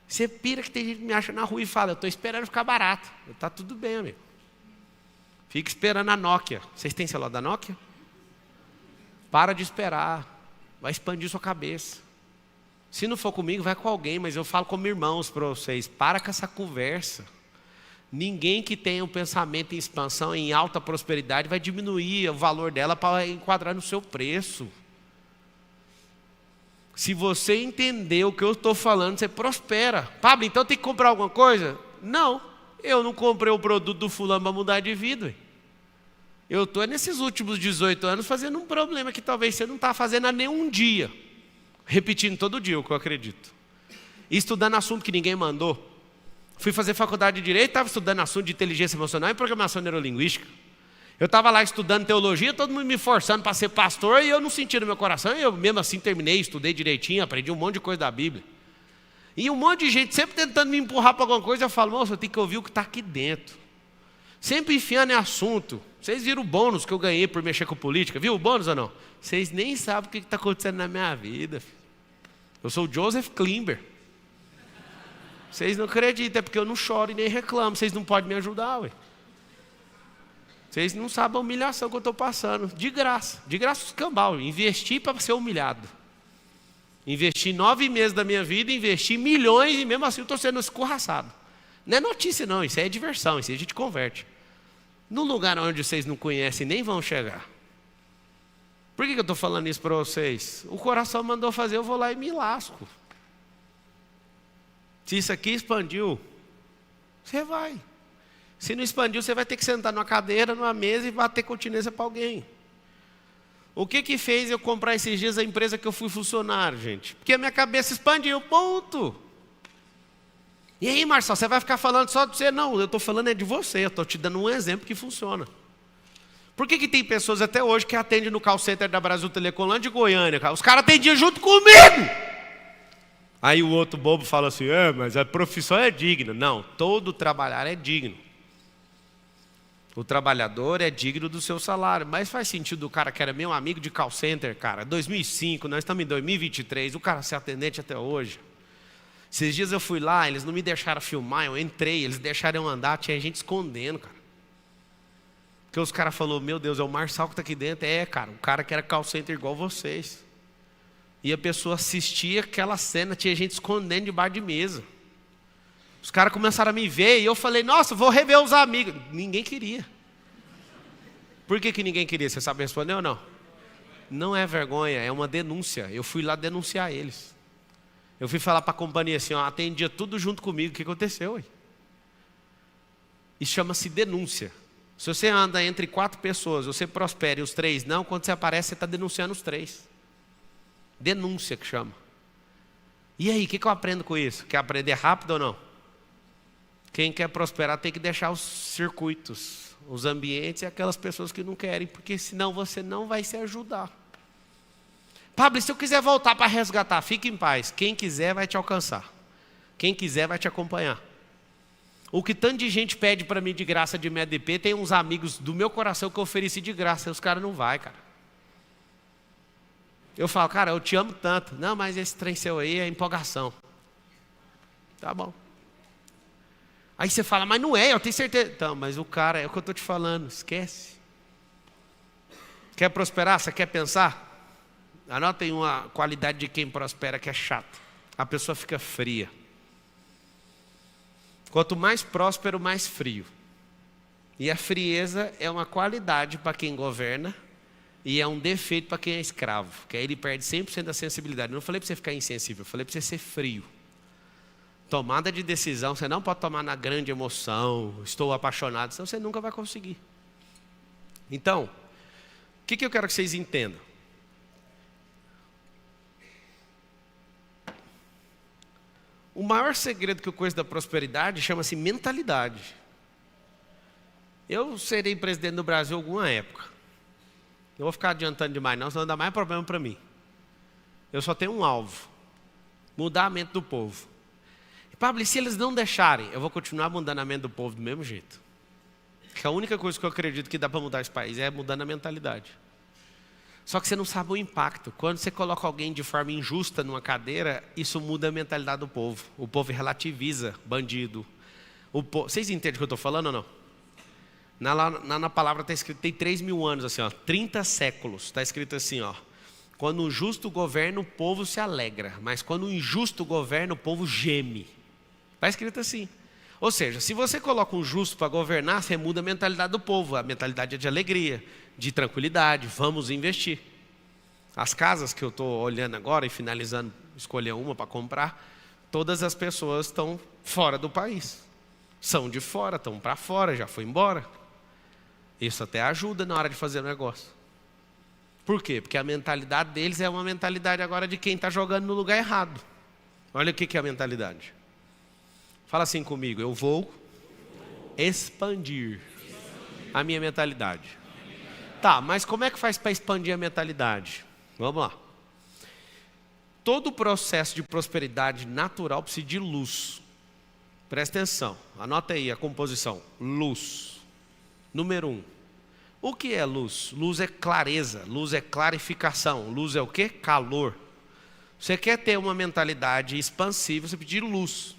Você pira que tem gente que me acha na rua e fala, eu estou esperando ficar barato. Está tudo bem, amigo. Fica esperando a Nokia. Vocês têm celular da Nokia? Para de esperar. Vai expandir sua cabeça. Se não for comigo, vai com alguém, mas eu falo como irmãos para vocês. Para com essa conversa. Ninguém que tenha um pensamento em expansão, em alta prosperidade, vai diminuir o valor dela para enquadrar no seu preço. Se você entender o que eu estou falando, você prospera. Pablo, então tem que comprar alguma coisa? Não, eu não comprei o produto do fulano para mudar de vida. Eu estou nesses últimos 18 anos fazendo um problema que talvez você não está fazendo há nenhum dia. Repetindo todo dia o que eu acredito. E estudando assunto que ninguém mandou. Fui fazer faculdade de Direito, estava estudando assunto de inteligência emocional e programação neurolinguística. Eu estava lá estudando teologia, todo mundo me forçando para ser pastor e eu não sentia no meu coração. E eu mesmo assim terminei, estudei direitinho, aprendi um monte de coisa da Bíblia. E um monte de gente sempre tentando me empurrar para alguma coisa. Eu falo, moço, eu tenho que ouvir o que está aqui dentro. Sempre enfiando em assunto. Vocês viram o bônus que eu ganhei por mexer com política? Viu o bônus ou não? Vocês nem sabem o que está acontecendo na minha vida. Eu sou o Joseph Klimber. Vocês não acreditam, é porque eu não choro e nem reclamo. Vocês não podem me ajudar, ué. Vocês não sabem a humilhação que eu estou passando. De graça os cambal. Investi para ser humilhado. Investi 9 meses da minha vida, investi milhões e mesmo assim eu estou sendo escorraçado. Não é notícia não, isso é diversão, isso aí a gente converte. No lugar onde vocês não conhecem, nem vão chegar. Por que eu estou falando isso para vocês? O coração mandou fazer, eu vou lá e me lasco. Se isso aqui expandiu, você vai. Se não expandiu, você vai ter que sentar numa cadeira, numa mesa e bater continência para alguém. O que fez eu comprar esses dias a empresa que eu fui funcionário, gente? Porque a minha cabeça expandiu, ponto. E aí, Marcelo, você vai ficar falando só de você? Não, eu estou falando de você, eu estou te dando um exemplo que funciona. Por que tem pessoas até hoje que atendem no call center da Brasil Telecom lá de Goiânia? Os caras atendiam junto comigo. Aí o outro bobo fala assim, mas a profissão é digna. Não, todo trabalhar é digno. O trabalhador é digno do seu salário. Mas faz sentido o cara que era meu amigo de call center, cara, 2005, nós estamos em 2023, o cara ser atendente até hoje. Esses dias eu fui lá, eles não me deixaram filmar, eu entrei, eles deixaram eu andar, tinha gente escondendo, cara. Porque os caras falaram, meu Deus, é o Marçal que está aqui dentro. É, cara, o cara que era call center igual vocês. E a pessoa assistia aquela cena, tinha gente escondendo debaixo de mesa. Os caras começaram a me ver e eu falei, nossa, vou rever os amigos. Ninguém queria. Por que ninguém queria? Você sabe responder ou não? Não é vergonha, é uma denúncia. Eu fui lá denunciar eles. Eu fui falar para a companhia assim, ó, atendia tudo junto comigo. O que aconteceu? Ué? Isso chama-se denúncia. Se você anda entre 4 pessoas, você prospera e os 3 não, quando você aparece, você está denunciando os 3. Denúncia que chama. E aí, o que eu aprendo com isso? Quer aprender rápido ou não? Quem quer prosperar tem que deixar os circuitos, os ambientes e aquelas pessoas que não querem, porque senão você não vai se ajudar. Pablo, se eu quiser voltar para resgatar, fique em paz. Quem quiser vai te alcançar. Quem quiser vai te acompanhar. O que tanto de gente pede para mim de graça de MDP, tem uns amigos do meu coração que eu ofereci de graça, e os caras não vão, cara. Eu falo, cara, eu te amo tanto. Não, mas esse trem seu aí é empolgação. Tá bom. Aí você fala, mas não é, eu tenho certeza. Então, mas o cara, é o que eu estou te falando, esquece. Quer prosperar? Você quer pensar? Anotem uma qualidade de quem prospera que é chato. A pessoa fica fria. Quanto mais próspero, mais frio. E a frieza é uma qualidade para quem governa e é um defeito para quem é escravo, que aí ele perde 100% da sensibilidade. Eu não falei para você ficar insensível, eu falei para você ser frio. Tomada de decisão, você não pode tomar na grande emoção, estou apaixonado, senão você nunca vai conseguir. Então, o que eu quero que vocês entendam? O maior segredo que eu conheço da prosperidade chama-se mentalidade. Eu serei presidente do Brasil alguma época. Não vou ficar adiantando demais não, senão dá mais problema para mim. Eu só tenho um alvo. Mudar a mente do povo. E, Pablo, e se eles não deixarem? Eu vou continuar mudando a mente do povo do mesmo jeito. Porque a única coisa que eu acredito que dá para mudar esse país é mudando a mentalidade. Só que você não sabe o impacto. Quando você coloca alguém de forma injusta numa cadeira, isso muda a mentalidade do povo. O povo relativiza bandido. Vocês entendem o que eu estou falando ou não? Na palavra está escrito, tem 3.000 anos, assim, ó, 30 séculos. Está escrito assim, ó. Quando o justo governa, o povo se alegra. Mas quando o injusto governa, o povo geme. Está escrito assim. Ou seja, se você coloca um justo para governar, você muda a mentalidade do povo. A mentalidade é de alegria, de tranquilidade, vamos investir. As casas que eu estou olhando agora e finalizando, escolher uma para comprar, todas as pessoas estão fora do país. São de fora, estão para fora, já foi embora. Isso até ajuda na hora de fazer o negócio. Por quê? Porque a mentalidade deles é uma mentalidade agora de quem está jogando no lugar errado. Olha o que é a mentalidade. Fala assim comigo, eu vou expandir a minha mentalidade. Tá, mas como é que faz para expandir a mentalidade? Vamos lá. Todo o processo de prosperidade natural precisa de luz. Presta atenção, anota aí a composição. Luz. Número 1. O que é luz? Luz é clareza, luz é clarificação. Luz é o quê? Calor. Você quer ter uma mentalidade expansiva, você precisa de luz.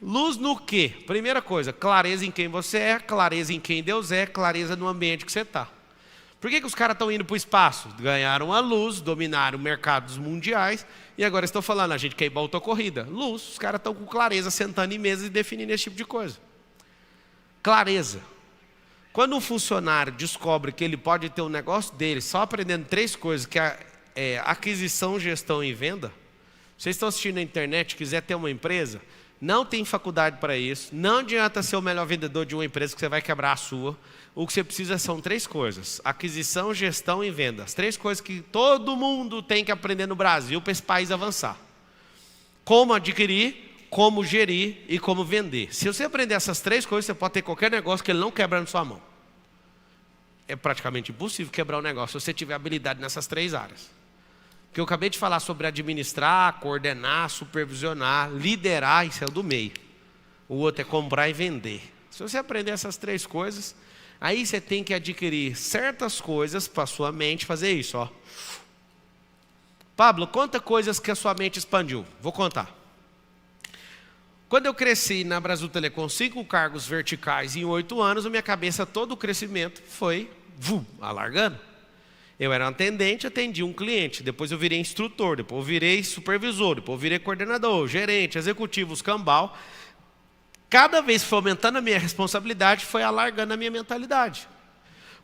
Luz no quê? Primeira coisa, clareza em quem você é, clareza em quem Deus é, clareza no ambiente que você está. Por que os caras estão indo para o espaço? Ganharam a luz, dominaram mercados mundiais e agora estão falando, a gente quer ir para a autocorrida. Luz, os caras estão com clareza, sentando em mesas e definindo esse tipo de coisa. Clareza. Quando um funcionário descobre que ele pode ter um negócio dele só aprendendo 3 coisas, que é aquisição, gestão e venda. Vocês estão assistindo na internet, quiser ter uma empresa, não tem faculdade para isso, não adianta ser o melhor vendedor de uma empresa que você vai quebrar a sua. O que você precisa são 3 coisas: aquisição, gestão e vendas. 3 coisas que todo mundo tem que aprender no Brasil para esse país avançar: como adquirir, como gerir e como vender. Se você aprender essas 3 coisas, você pode ter qualquer negócio que ele não quebra na sua mão. É praticamente impossível quebrar um negócio se você tiver habilidade nessas 3 áreas. Porque eu acabei de falar sobre administrar, coordenar, supervisionar, liderar, isso é o do meio. O outro é comprar e vender. Se você aprender essas 3 coisas, aí você tem que adquirir certas coisas para a sua mente fazer isso, ó. Pablo, conta coisas que a sua mente expandiu. Vou contar. Quando eu cresci na Brasil Telecom, 5 cargos verticais em 8 anos, a minha cabeça, todo o crescimento foi alargando. Eu era um atendente, atendia um cliente, depois eu virei instrutor, depois eu virei supervisor, depois eu virei coordenador, gerente, executivo, escambau. Cada vez que foi aumentando a minha responsabilidade, foi alargando a minha mentalidade.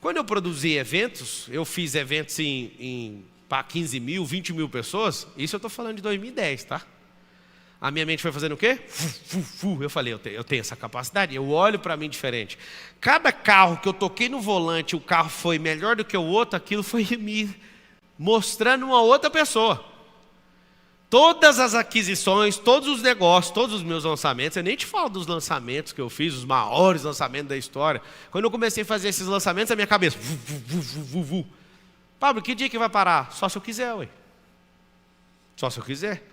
Quando eu produzi eventos, eu fiz eventos para 15 mil, 20 mil pessoas, isso eu estou falando de 2010, tá? A minha mente foi fazendo o quê? Eu falei, eu tenho essa capacidade, eu olho para mim diferente. Cada carro que eu toquei no volante, o carro foi melhor do que o outro, aquilo foi me mostrando uma outra pessoa. Todas as aquisições, todos os negócios, todos os meus lançamentos, eu nem te falo dos lançamentos que eu fiz, os maiores lançamentos da história. Quando eu comecei a fazer esses lançamentos, a minha cabeça... Pablo, que dia que vai parar? Só se eu quiser, ué. Só se eu quiser.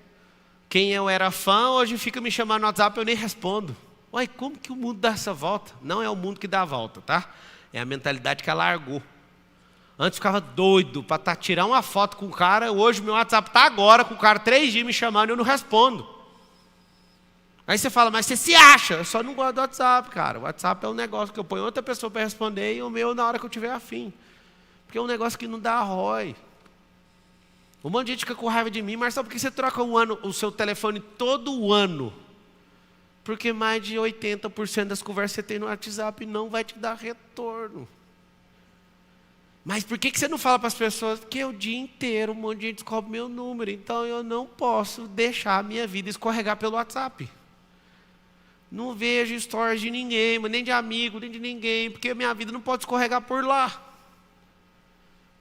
Quem eu era fã, hoje fica me chamando no WhatsApp, eu nem respondo. Ué, como que o mundo dá essa volta? Não é o mundo que dá a volta, tá? É a mentalidade que ela largou. Antes ficava doido para tirar uma foto com o cara, hoje o meu WhatsApp está agora com o cara 3 dias me chamando e eu não respondo. Aí você fala, mas você se acha? Eu só não gosto do WhatsApp, cara. O WhatsApp é um negócio que eu ponho outra pessoa para responder e o meu na hora que eu tiver afim. Porque é um negócio que não dá ROI. Um monte de gente fica com raiva de mim, mas sabe por que você troca o seu telefone todo ano? Porque mais de 80% das conversas que você tem no WhatsApp não vai te dar retorno. Mas por que você não fala para as pessoas? Porque o dia inteiro um monte de gente descobre meu número, então eu não posso deixar a minha vida escorregar pelo WhatsApp. Não vejo stories de ninguém, nem de amigo, nem de ninguém, porque a minha vida não pode escorregar por lá.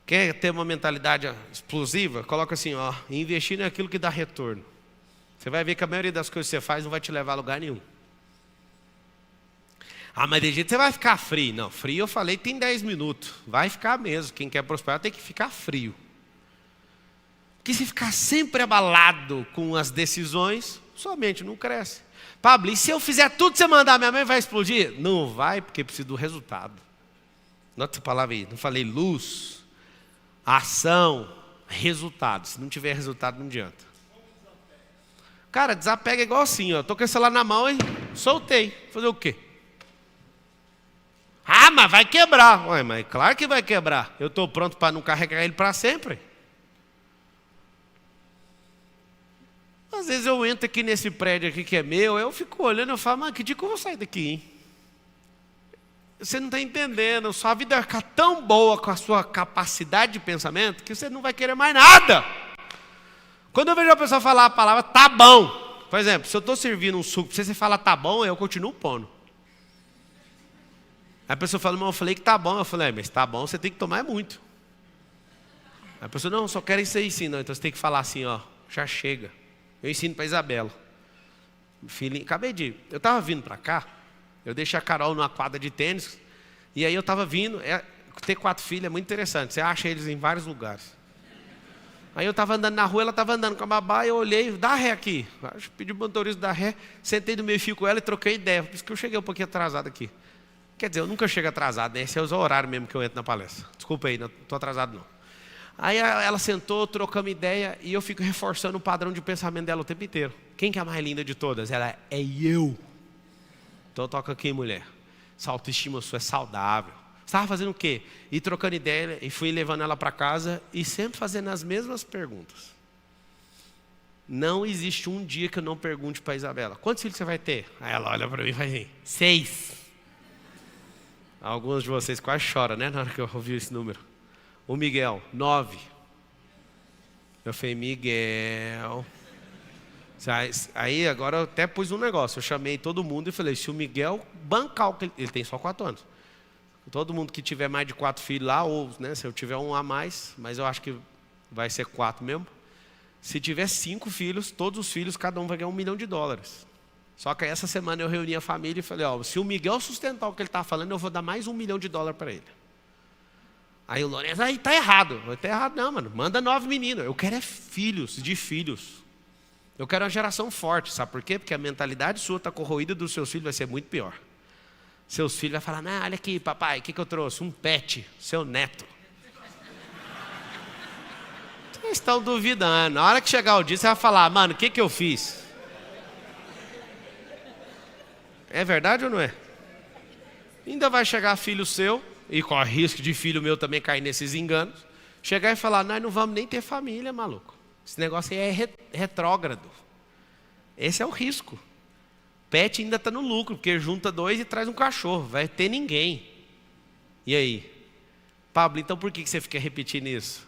Quer ter uma mentalidade explosiva? Coloca assim, ó, investir naquilo que dá retorno. Você vai ver que a maioria das coisas que você faz não vai te levar a lugar nenhum. Ah, mas de jeito você vai ficar frio. Não, frio eu falei tem 10 minutos. Vai ficar mesmo. Quem quer prosperar tem que ficar frio. Porque se ficar sempre abalado com as decisões, sua mente não cresce. Pablo, e se eu fizer tudo que você mandar, minha mãe vai explodir? Não vai, porque precisa do resultado. Nota essa palavra aí. Não falei luz, ação, resultado. Se não tiver resultado, não adianta. Cara, desapega igual assim, ó. Tô com o celular na mão e soltei. Fazer o quê? Ah, mas vai quebrar. Ué, mas claro que vai quebrar. Eu estou pronto para não carregar ele para sempre. Às vezes eu entro aqui nesse prédio aqui que é meu, eu fico olhando e falo, mas que dia que eu vou sair daqui, hein? Você não está entendendo, sua vida vai ficar tão boa com a sua capacidade de pensamento que você não vai querer mais nada. Quando eu vejo a pessoa falar a palavra tá bom, por exemplo, se eu estou servindo um suco, se você fala tá bom, eu continuo pondo. Aí a pessoa fala, mas eu falei que tá bom. Eu falei, mas tá bom, você tem que tomar muito. Aí a pessoa, não, só quero isso aí sim. Não, então você tem que falar assim, ó, já chega. Eu ensino para Isabela. Filhinho, eu estava vindo para cá, eu deixei a Carol numa quadra de tênis, e aí eu estava vindo, ter 4 filhos é muito interessante, você acha eles em vários lugares. Aí eu estava andando na rua, ela estava andando com a babá, eu olhei, dá ré aqui. Pedi o motorista dar ré, sentei no meio fio com ela e troquei ideia, por isso que eu cheguei um pouquinho atrasado aqui. Quer dizer, eu nunca chego atrasado, né? Esse é o horário mesmo que eu entro na palestra. Desculpa aí, não estou atrasado não. Aí ela sentou, trocamos ideia, e eu fico reforçando o padrão de pensamento dela o tempo inteiro. Quem que é a mais linda de todas? Ela é eu. Então toca aqui, mulher. Essa autoestima sua é saudável. Você estava fazendo o quê? E trocando ideia, e fui levando ela para casa, e sempre fazendo as mesmas perguntas. Não existe um dia que eu não pergunte para a Isabela, quantos filhos você vai ter? Aí ela olha para mim e faz assim, 6. Alguns de vocês quase choram, né, na hora que eu ouvi esse número. O Miguel, 9. Eu falei, Miguel, Aí agora eu até pus um negócio. Eu chamei todo mundo e falei, se o Miguel bancar o que ele tem só 4 anos. Todo mundo que tiver mais de 4 filhos lá, ou né, se eu tiver um a mais, mas eu acho que vai ser 4 mesmo. Se tiver 5 filhos, todos os filhos, cada um vai ganhar $1 milhão. Só que aí essa semana eu reuni a família e falei, se o Miguel sustentar o que ele está falando, eu vou dar mais $1 milhão para ele. Aí o Lourenço, aí tá errado. Não tá errado não, mano. Manda 9 meninos. Eu quero filhos de filhos. Eu quero uma geração forte, sabe por quê? Porque a mentalidade sua está corroída dos seus filhos, vai ser muito pior. Seus filhos vão falar, olha aqui, papai, o que eu trouxe? Um pet, seu neto. Vocês estão duvidando. Na hora que chegar o dia, você vai falar, mano, o que eu fiz? É verdade ou não é? Ainda vai chegar filho seu, e corre risco de filho meu também cair nesses enganos, chegar e falar, nós não vamos nem ter família, maluco. Esse negócio aí é retrógrado. Esse é o risco. Pet ainda está no lucro, porque junta 2 e traz um cachorro. Vai ter ninguém. E aí? Pablo, então por que você fica repetindo isso?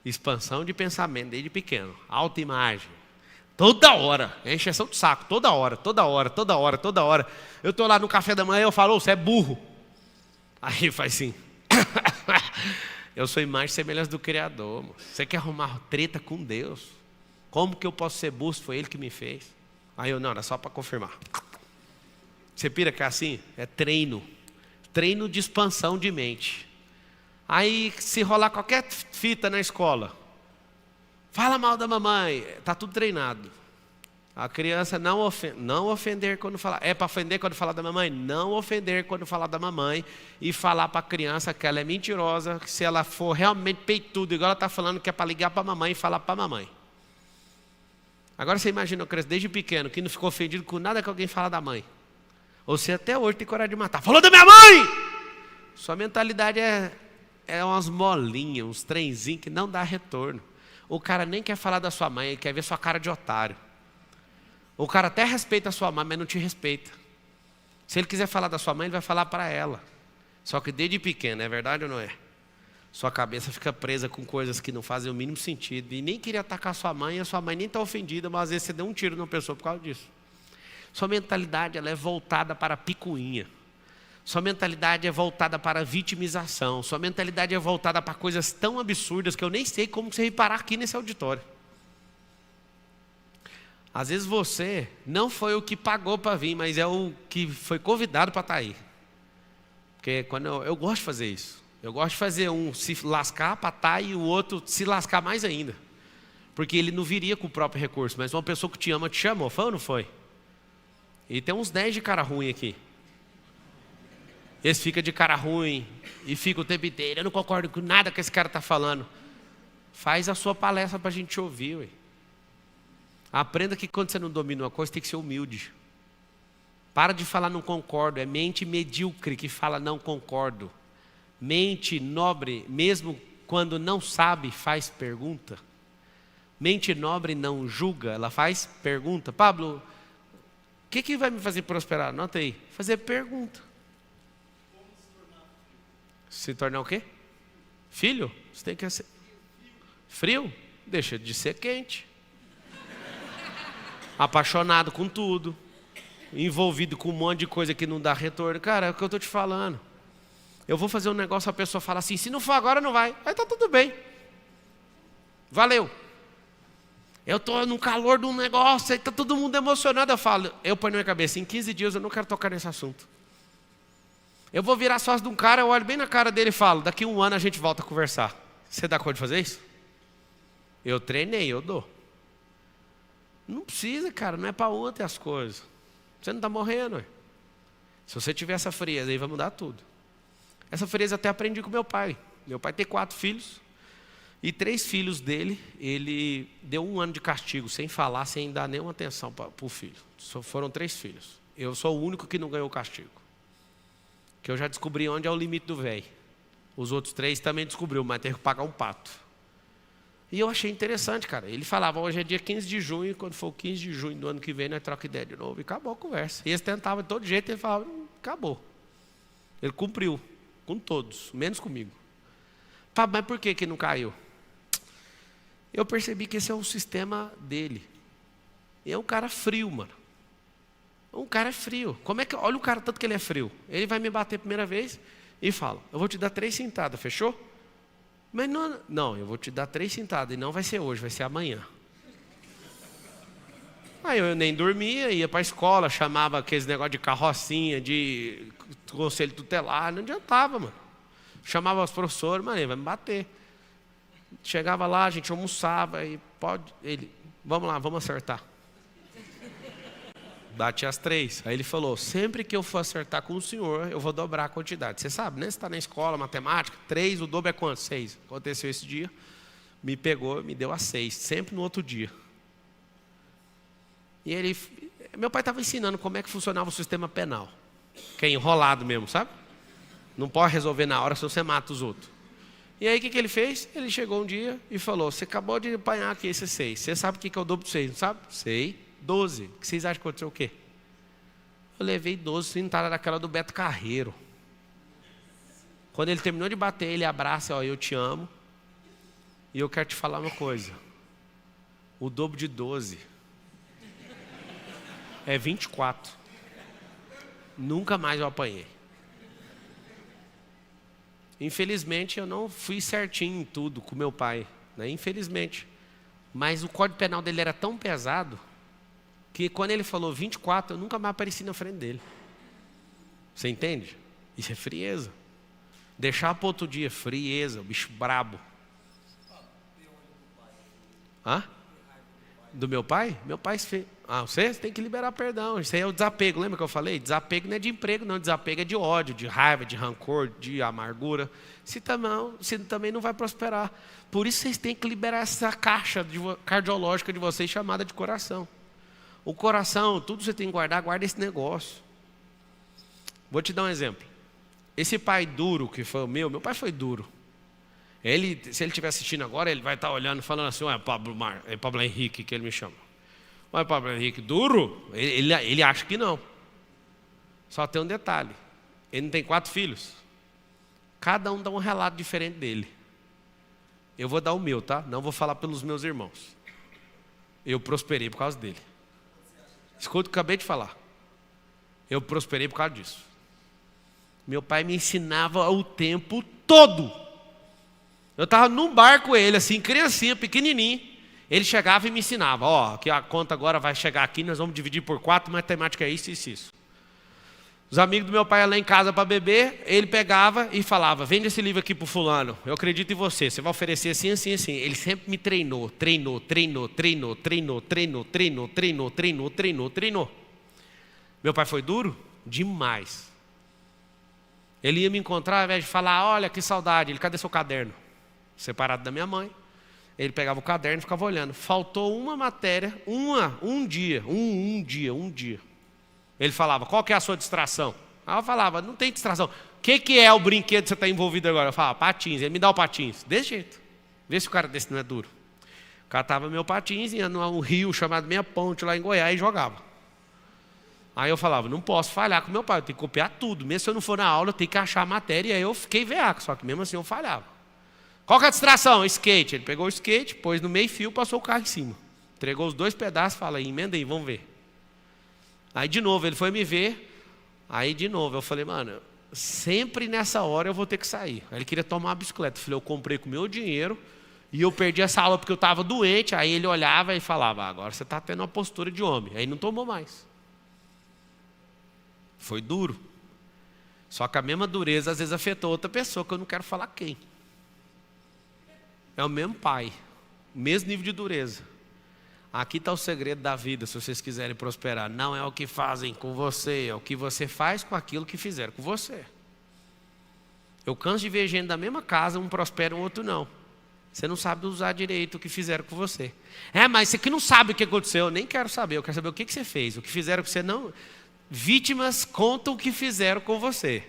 Expansão de pensamento desde pequeno. Autoimagem. Toda hora. É encheção de saco. Toda hora. Eu estou lá no café da manhã e eu falo, você é burro. Aí faz assim. Eu sou imagem e semelhança do Criador. Moço. Você quer arrumar treta com Deus? Como que eu posso ser burro se foi Ele que me fez? Aí eu, não, era só para confirmar. Você pira que é assim? É treino. Treino de expansão de mente. Aí se rolar qualquer fita na escola, fala mal da mamãe, está tudo treinado. A criança não ofender quando falar. É para ofender quando falar da mamãe? Não ofender quando falar da mamãe. E falar para a criança que ela é mentirosa, que se ela for realmente peituda, igual ela está falando, que é para ligar para a mamãe e falar para a mamãe. Agora você imagina uma criança desde pequeno que não ficou ofendido com nada que alguém fala da mãe. Ou você até hoje tem coragem de matar. Falou da minha mãe! Sua mentalidade é umas molinhas, uns trenzinhos que não dá retorno. O cara nem quer falar da sua mãe, ele quer ver sua cara de otário. O cara até respeita a sua mãe, mas não te respeita. Se ele quiser falar da sua mãe, ele vai falar para ela. Só que desde pequeno, é verdade ou não é? Sua cabeça fica presa com coisas que não fazem o mínimo sentido. E nem queria atacar sua mãe, e a sua mãe nem está ofendida, mas às vezes você deu um tiro numa pessoa por causa disso. Sua mentalidade ela é voltada para a picuinha. Sua mentalidade é voltada para a vitimização. Sua mentalidade é voltada para coisas tão absurdas que eu nem sei como você reparar aqui nesse auditório. Às vezes você não foi o que pagou para vir, mas é o que foi convidado para estar aí. Porque quando eu gosto de fazer isso. Eu gosto de fazer um se lascar para estar e o outro se lascar mais ainda. Porque ele não viria com o próprio recurso, mas uma pessoa que te ama te chamou, foi ou não foi? E tem uns 10 de cara ruim aqui. Esse fica de cara ruim e fica o tempo inteiro. Eu não concordo com nada que esse cara está falando. Faz a sua palestra para a gente ouvir. Ué. Aprenda que quando você não domina uma coisa, tem que ser humilde. Para de falar não concordo. É mente medíocre que fala não concordo. Mente nobre, mesmo quando não sabe, faz pergunta. Mente nobre não julga, ela faz pergunta. Pablo, o que vai me fazer prosperar? Anota aí. Fazer pergunta. Se tornar o quê? Filho? Você tem que ser frio? Deixa de ser quente. Apaixonado com tudo. Envolvido com um monte de coisa que não dá retorno. Cara, é o que eu estou te falando. Eu vou fazer um negócio, a pessoa fala assim, se não for agora não vai. Aí tá tudo bem. Valeu. Eu estou no calor de um negócio, aí está todo mundo emocionado. Eu falo, eu ponho na minha cabeça, em 15 dias eu não quero tocar nesse assunto. Eu vou virar sócio de um cara, eu olho bem na cara dele e falo, daqui 1 ano a gente volta a conversar. Você dá conta de fazer isso? Eu treinei, eu dou. Não precisa, cara, não é para ontem as coisas. Você não está morrendo. Ué. Se você tiver essa frieza aí, vai mudar tudo. Essa frieza até aprendi com meu pai. Meu pai tem 4 filhos. E 3 filhos dele, ele deu 1 ano de castigo, sem falar, sem dar nenhuma atenção para o filho. Só foram 3 filhos. Eu sou o único que não ganhou castigo. Que eu já descobri onde é o limite do velho. Os outros 3 também descobriu, mas teve que pagar um pato. E eu achei interessante, cara. Ele falava, hoje é dia 15 de junho, quando for o 15 de junho do ano que vem, nós troca ideia de novo. E acabou a conversa. E eles tentavam de todo jeito, ele falava, acabou. Ele cumpriu, com todos, menos comigo. Pá, mas por que não caiu? Eu percebi que esse é o sistema dele. E é um cara frio, mano. Um cara é frio. Olha o cara, tanto que ele é frio. Ele vai me bater a primeira vez e fala, eu vou te dar 3 cintadas, fechou? Mas não, eu vou te dar 3 cintadas e não vai ser hoje, vai ser amanhã. Aí eu nem dormia, ia para a escola, chamava aqueles negócios de carrocinha, de conselho tutelar, não adiantava, mano. Chamava os professores, mano, ele vai me bater. Chegava lá, a gente almoçava, e vamos lá, vamos acertar. Bate as 3. Aí ele falou, sempre que eu for acertar com o senhor, eu vou dobrar a quantidade. Você sabe, né? Você está na escola, matemática, 3, o dobro é quanto? 6. Aconteceu esse dia, me pegou, me deu a 6, sempre no outro dia. E meu pai estava ensinando como é que funcionava o sistema penal. Que é enrolado mesmo, sabe? Não pode resolver na hora, senão você mata os outros. E aí o que ele fez? Ele chegou um dia e falou, você acabou de apanhar aqui esse 6. Você sabe o que é o dobro de 6, não sabe? Sei. 12. O que vocês acham que aconteceu o quê? Eu levei 12 cintadas daquela do Beto Carreiro. Quando ele terminou de bater, ele abraça, ó, eu te amo. E eu quero te falar uma coisa. O dobro de 12 é 24. Nunca mais eu apanhei. Infelizmente, eu não fui certinho em tudo com meu pai, né? Infelizmente. Mas o Código Penal dele era tão pesado que quando ele falou 24, eu nunca mais apareci na frente dele. Você entende? Isso é frieza. Deixar para outro dia, frieza, o bicho brabo. Hã? Do meu pai? Meu pai fez. Você tem que liberar perdão. Isso aí é o desapego. Lembra que eu falei? Desapego não é de emprego, não. Desapego é de ódio, de raiva, de rancor, de amargura. Se também não vai prosperar. Por isso vocês têm que liberar essa caixa cardiológica de vocês chamada de coração. O coração, tudo você tem que guardar, guarda esse negócio. Vou te dar um exemplo. Esse pai duro que foi o meu pai foi duro. Se ele estiver assistindo agora, ele vai estar olhando, falando assim, é Pablo Henrique que ele me chama. Mas Pablo Henrique, duro? Ele acha que não. Só tem um detalhe. Ele não tem 4 filhos. Cada um dá um relato diferente dele. Eu vou dar o meu, tá? Não vou falar pelos meus irmãos. Eu prosperei por causa dele. Escuta o que eu acabei de falar. Eu prosperei por causa disso. Meu pai me ensinava o tempo todo. Eu estava num bar com ele, assim, criancinha, pequenininho. Ele chegava e me ensinava. Ó, que a conta agora vai chegar aqui, nós vamos dividir por 4, matemática é isso, isso, isso. Os amigos do meu pai iam lá em casa para beber, ele pegava e falava, vende esse livro aqui para o fulano, eu acredito em você, você vai oferecer assim, assim, assim. Ele sempre me treinou. Meu pai foi duro? Demais. Ele ia me encontrar, ao invés de falar, olha que saudade, cadê seu caderno? Separado da minha mãe. Ele pegava o caderno e ficava olhando. Faltou uma matéria, um dia. Ele falava, qual que é a sua distração? Aí eu falava, não tem distração. O que é o brinquedo que você está envolvido agora? Eu falava, patins. Ele me dá o patins. Desse jeito. Vê se o cara desse não é duro. Catava meu patins, ia num rio chamado Meia Ponte, lá em Goiás, e jogava. Aí eu falava, não posso falhar com meu pai, eu tenho que copiar tudo. Mesmo se eu não for na aula, eu tenho que achar a matéria. E aí eu fiquei veaco, só que mesmo assim eu falhava. Qual que é a distração? Skate. Ele pegou o skate, pôs no meio fio, passou o carro em cima. Entregou os 2 pedaços, fala aí, emenda aí, vamos ver. Aí de novo, ele foi me ver. Aí de novo, eu falei, mano, sempre nessa hora eu vou ter que sair. Aí ele queria tomar uma bicicleta. Eu falei, eu comprei com o meu dinheiro e eu perdi essa aula porque eu estava doente. Aí ele olhava e falava, agora você está tendo uma postura de homem. Aí não tomou mais. Foi duro. Só que a mesma dureza às vezes afetou outra pessoa, que eu não quero falar quem. É o mesmo pai, mesmo nível de dureza. Aqui está o segredo da vida, se vocês quiserem prosperar. Não é o que fazem com você, é o que você faz com aquilo que fizeram com você. Eu canso de ver gente da mesma casa, um prospera, o outro não. Você não sabe usar direito o que fizeram com você. Mas você que não sabe o que aconteceu, eu nem quero saber, eu quero saber o que você fez. O que fizeram com você não... Vítimas contam o que fizeram com você.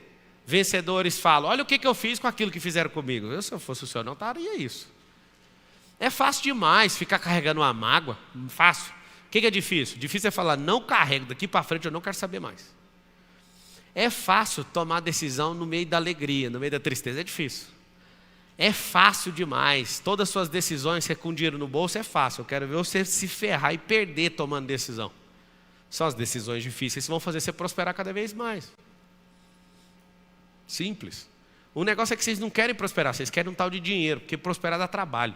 Vencedores falam, olha o que eu fiz com aquilo que fizeram comigo. Eu, se eu fosse o senhor, não estaria isso. É fácil demais ficar carregando uma mágoa. Fácil. O que é difícil? Difícil é falar, não carrego, daqui para frente eu não quero saber mais. É fácil tomar decisão no meio da alegria, no meio da tristeza. É difícil. É fácil demais. Todas as suas decisões, você com dinheiro no bolso, é fácil. Eu quero ver você se ferrar e perder tomando decisão. São as decisões difíceis que vão fazer você prosperar cada vez mais. Simples. O negócio é que vocês não querem prosperar, vocês querem um tal de dinheiro, porque prosperar dá trabalho.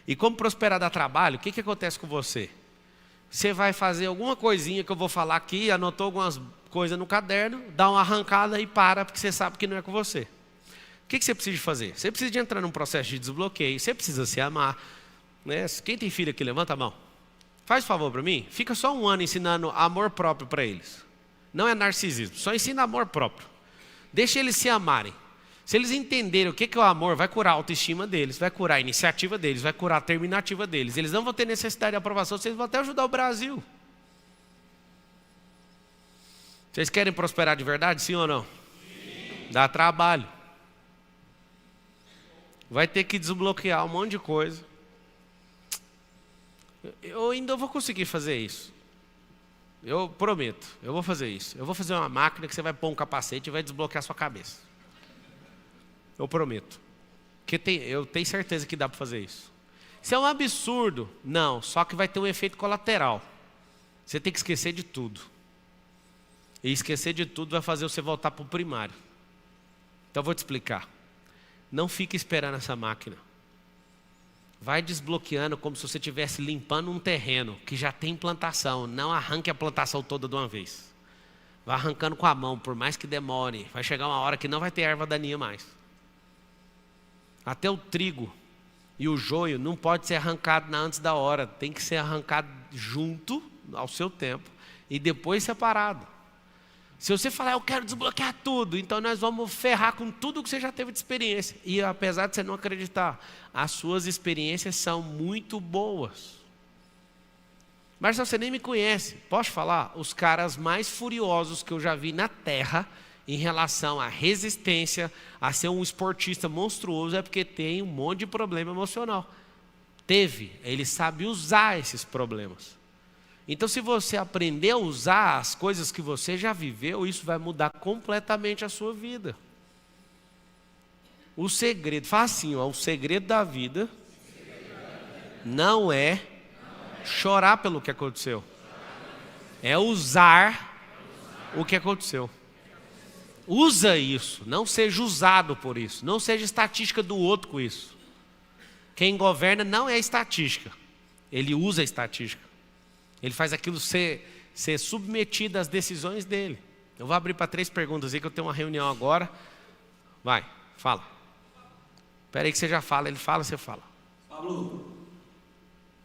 E como prosperar dá trabalho, o que acontece com você? Você vai fazer alguma coisinha que eu vou falar aqui, anotou algumas coisas no caderno, dá uma arrancada e para, porque você sabe que não é com você. O que você precisa de fazer? Você precisa de entrar num processo de desbloqueio, você precisa se amar. Né? Quem tem filho aqui, levanta a mão. Faz um favor para mim, fica só um ano ensinando amor próprio para eles. Não é narcisismo, só ensina amor próprio. Deixa eles se amarem. Se eles entenderem o que é o amor, vai curar a autoestima deles, vai curar a iniciativa deles, vai curar a terminativa deles. Eles não vão ter necessidade de aprovação, vocês vão até ajudar o Brasil. Vocês querem prosperar de verdade, sim ou não? Sim. Dá trabalho. Vai ter que desbloquear um monte de coisa. Eu ainda vou conseguir fazer isso. Eu prometo, eu vou fazer isso. Eu vou fazer uma máquina que você vai pôr um capacete e vai desbloquear a sua cabeça. Eu prometo. Eu tenho certeza que dá para fazer isso. Isso é um absurdo? Não, só que vai ter um efeito colateral. Você tem que esquecer de tudo. E esquecer de tudo vai fazer você voltar para o primário. Então eu vou te explicar. Não fique esperando essa máquina. Vai desbloqueando como se você estivesse limpando um terreno que já tem plantação. Não arranque a plantação toda de uma vez. Vai arrancando com a mão, por mais que demore. Vai chegar uma hora que não vai ter erva daninha mais. Até o trigo e o joio não pode ser arrancado antes da hora. Tem que ser arrancado junto, ao seu tempo, e depois separado. Se você falar, eu quero desbloquear tudo, então nós vamos ferrar com tudo que você já teve de experiência. E apesar de você não acreditar, as suas experiências são muito boas. Mas você nem me conhece, posso falar? Os caras mais furiosos que eu já vi na Terra, em relação à resistência, a ser um esportista monstruoso, é porque tem um monte de problema emocional. Ele sabe usar esses problemas. Então, se você aprender a usar as coisas que você já viveu, isso vai mudar completamente a sua vida. O segredo, fala assim, o segredo da vida não é chorar pelo que aconteceu, é usar o que aconteceu. Usa isso, não seja usado por isso, não seja estatística do outro com isso. Quem governa não é estatística, ele usa a estatística. Ele faz aquilo ser submetido às decisões dele. Eu vou abrir para 3 perguntas aí, que eu tenho uma reunião agora. Vai, fala. Espera aí que você já fala, ele fala, você fala. Pablo.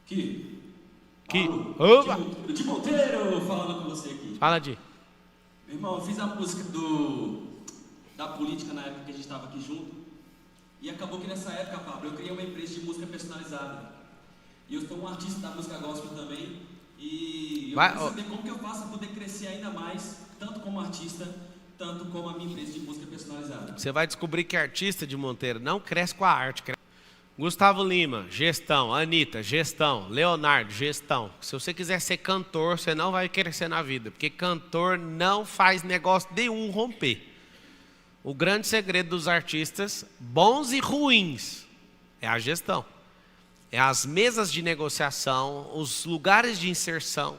Que? Opa! De Monteiro, falando com você aqui. Fala, Di. Meu irmão, eu fiz a música da política na época que a gente estava aqui junto. E acabou que nessa época, Pablo, eu criei uma empresa de música personalizada. E eu sou um artista da música gospel também. E eu quero saber como que eu faço para poder crescer ainda mais, tanto como artista, tanto como a minha empresa de música personalizada. Você vai descobrir que artista de Monteiro não cresce com a arte. Gustavo Lima, gestão. Anitta, gestão. Leonardo, gestão. Se você quiser ser cantor, você não vai crescer na vida, porque cantor não faz negócio nenhum romper. O grande segredo dos artistas, bons e ruins, é a gestão. É as mesas de negociação, os lugares de inserção.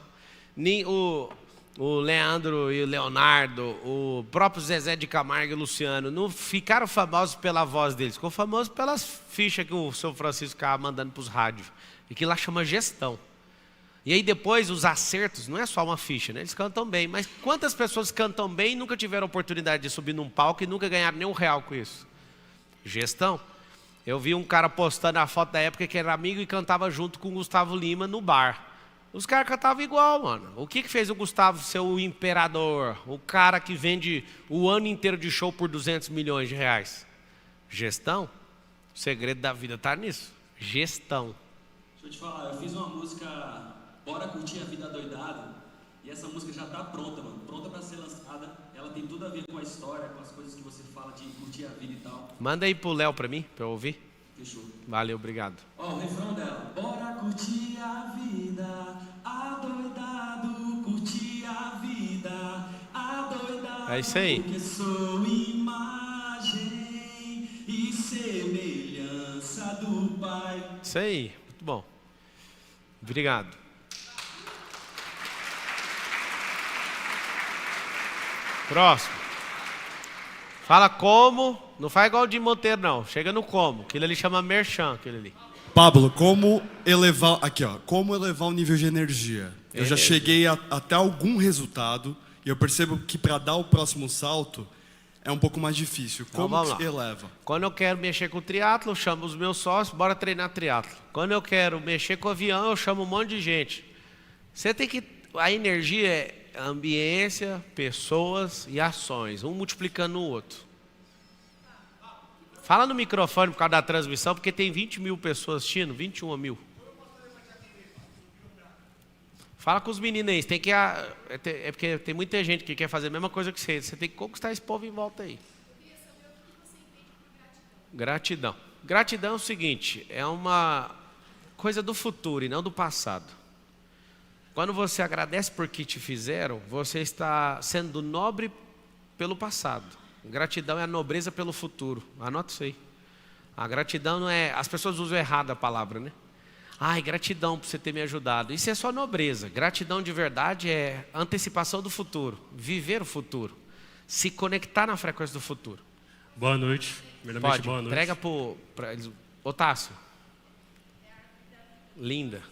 O Leandro e o Leonardo, o próprio Zezé de Camargo e o Luciano, não ficaram famosos pela voz deles, ficou famoso pelas fichas que o seu Francisco ficava mandando para os rádios. E que lá chama gestão. E aí depois os acertos, não é só uma ficha, né? Eles cantam bem. Mas quantas pessoas cantam bem e nunca tiveram oportunidade de subir num palco e nunca ganharam nem R$1 com isso? Gestão. Eu vi um cara postando a foto da época que era amigo e cantava junto com o Gustavo Lima no bar. Os caras cantavam igual, mano. O que fez o Gustavo ser o imperador? O cara que vende o ano inteiro de show por R$200 milhões. Gestão. O segredo da vida está nisso. Gestão. Deixa eu te falar, eu fiz uma música, Bora Curtir a Vida Doidado. E essa música já está pronta, mano. Pronta para ser lançada. Ela tem tudo a ver com a história, com as coisas que você fala de curtir a vida e tal. Manda aí pro Léo para mim, para eu ouvir. Fechou. Valeu, obrigado. Ó, o refrão dela. Bora curtir a vida, adoidado, curtir a vida, adoidado. É isso aí. Porque sou imagem e semelhança do Pai. Isso aí, muito bom. Obrigado. Próximo. Fala como, não faz igual o de Monteiro não, chega no como, aquilo ali chama merchan, aquele ali. Pablo, como elevar o nível de energia? Eu já cheguei até algum resultado e eu percebo que para dar o próximo salto é um pouco mais difícil. Como que eleva? Quando eu quero mexer com o triatlo, eu chamo os meus sócios, bora treinar triatlo. Quando eu quero mexer com o avião, eu chamo um monte de gente. Você tem que, a energia é ambiência, pessoas e ações, um multiplicando o outro. Fala no microfone por causa da transmissão, porque tem 20 mil pessoas assistindo, 21 mil. Fala com os meninos aí, tem que, é porque tem muita gente que quer fazer a mesma coisa que você. Você tem que conquistar esse povo em volta aí. Gratidão. Gratidão é o seguinte, é uma coisa do futuro e não do passado. Quando você agradece por que te fizeram, você está sendo nobre pelo passado. Gratidão é a nobreza pelo futuro. Anota isso aí. A gratidão não é... As pessoas usam errado a palavra, né? Ai, gratidão por você ter me ajudado. Isso é só nobreza. Gratidão de verdade é antecipação do futuro. Viver o futuro. Se conectar na frequência do futuro. Boa noite. Primeiramente, boa noite. Entrega para eles. Otácio. Linda.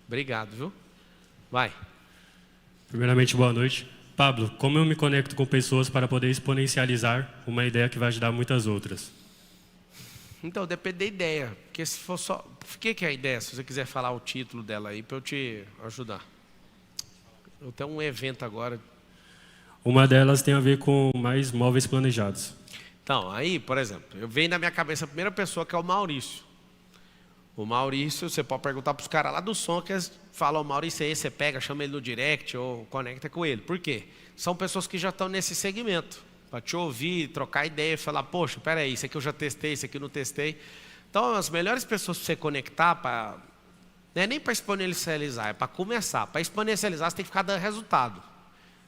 Obrigado, viu? Vai. Primeiramente, boa noite. Pablo, como eu me conecto com pessoas para poder exponencializar uma ideia que vai ajudar muitas outras? Então, depende da ideia. Porque se for só... O que é a ideia? Se você quiser falar o título dela aí, para eu te ajudar. Eu tenho um evento agora. Uma delas tem a ver com mais móveis planejados. Então, aí, por exemplo, eu venho na minha cabeça a primeira pessoa, que é o Maurício. O Maurício, você pode perguntar para os caras lá do som, que eles falam, o Maurício é esse, você pega, chama ele no direct ou conecta com ele. Por quê? São pessoas que já estão nesse segmento, para te ouvir, trocar ideia, falar, poxa, peraí, isso aqui eu já testei, isso aqui eu não testei. Então, as melhores pessoas para você conectar, não é nem para exponencializar, é para começar. Para exponencializar, você tem que ficar dando resultado.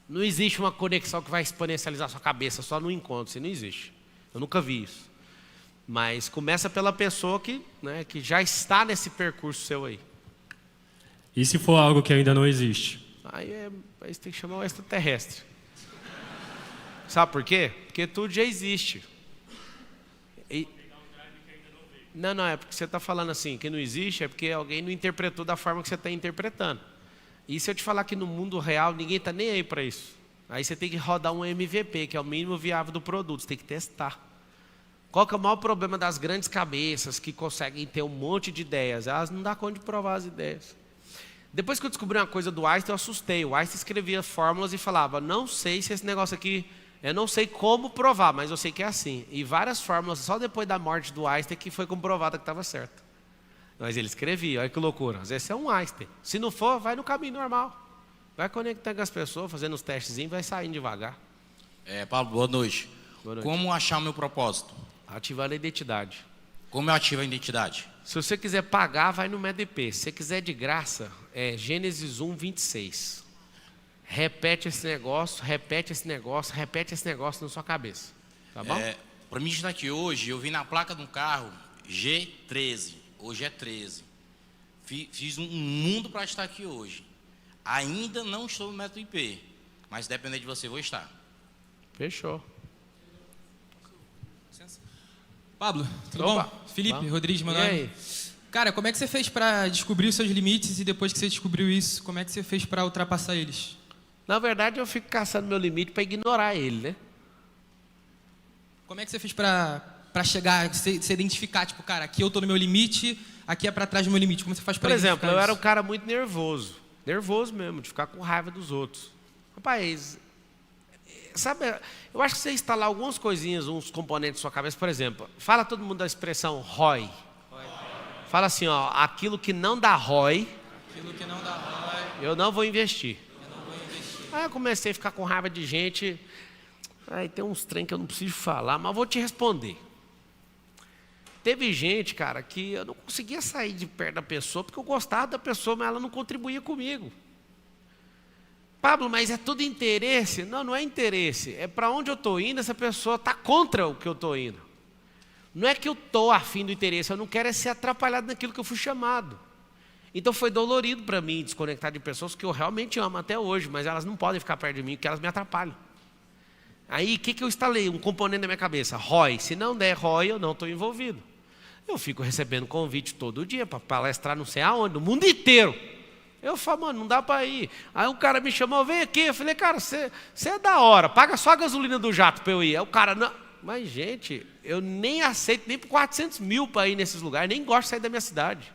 Não existe uma conexão que vai exponencializar a sua cabeça só no encontro, isso não existe. Eu nunca vi isso. Mas começa pela pessoa que já está nesse percurso seu aí. E se for algo que ainda não existe? Aí você tem que chamar o extraterrestre. Sabe por quê? Porque tudo já existe. Não, é porque você está falando assim, que não existe, é porque alguém não interpretou da forma que você está interpretando. E se eu te falar que no mundo real ninguém está nem aí para isso? Aí você tem que rodar um MVP, que é o mínimo viável do produto, você tem que testar. Qual que é o maior problema das grandes cabeças que conseguem ter um monte de ideias? Elas não dão conta de provar as ideias. Depois que eu descobri uma coisa do Einstein, eu assustei. O Einstein escrevia fórmulas e falava, não sei se esse negócio aqui, eu não sei como provar, mas eu sei que é assim. E várias fórmulas, só depois da morte do Einstein, que foi comprovada que estava certo. Mas ele escrevia, olha que loucura. Às vezes você é um Einstein. Se não for, vai no caminho normal. Vai conectando com as pessoas, fazendo os testezinhos, vai saindo devagar. Pablo, boa noite. Boa noite. Como achar o meu propósito? Ativar a identidade. Como eu ativo a identidade? Se você quiser pagar, vai no MEDP. Se você quiser de graça, é Gênesis 1, 26. Repete esse negócio, repete esse negócio, repete esse negócio na sua cabeça. Tá bom? Para mim estar aqui hoje, eu vi na placa de um carro G13. Hoje é 13. Fiz um mundo para estar aqui hoje. Ainda não estou no método IP, mas dependendo de você, vou estar. Fechou. Pablo, tudo Opa, bom? Felipe, vamos. Rodrigues, meu E nome. aí? Cara, como é que você fez para descobrir os seus limites e depois que você descobriu isso, como é que você fez para ultrapassar eles? Na verdade, eu fico caçando meu limite para ignorar ele, né? Como é que você fez para chegar, se identificar, tipo, cara, aqui eu tô no meu limite, aqui é para trás do meu limite. Como você faz para Por exemplo, identificar eu era um isso? cara muito nervoso. Nervoso mesmo, de ficar com raiva dos outros. Rapaz, sabe, eu acho que você instalar algumas coisinhas, uns componentes na sua cabeça, por exemplo, fala todo mundo da expressão ROI. Fala assim, ó, aquilo que não dá ROI, Aquilo que não dá ROI, eu não vou investir. eu não vou investir. Aí eu comecei a ficar com raiva de gente. Aí tem uns trem que eu não preciso falar, mas vou te responder. Teve gente, cara, que eu não conseguia sair de perto da pessoa porque eu gostava da pessoa, mas ela não contribuía comigo. Pablo, mas é tudo interesse? Não, não é interesse. É para onde eu estou indo, essa pessoa está contra o que eu estou indo. Não é que eu estou afim do interesse, eu não quero ser atrapalhado naquilo que eu fui chamado. Então foi dolorido para mim desconectar de pessoas que eu realmente amo até hoje, mas elas não podem ficar perto de mim porque elas me atrapalham. Aí o que eu instalei? Um componente na minha cabeça, ROI. Se não der ROI, eu não estou envolvido. Eu fico recebendo convite todo dia para palestrar não sei aonde, no mundo inteiro. Eu falo, mano, não dá para ir. Aí o cara me chamou, vem aqui. Eu falei, cara, você é da hora, paga só a gasolina do jato para eu ir. Aí o cara, não. Mas gente, eu nem aceito nem por 400 mil para ir nesses lugares, nem gosto de sair da minha cidade.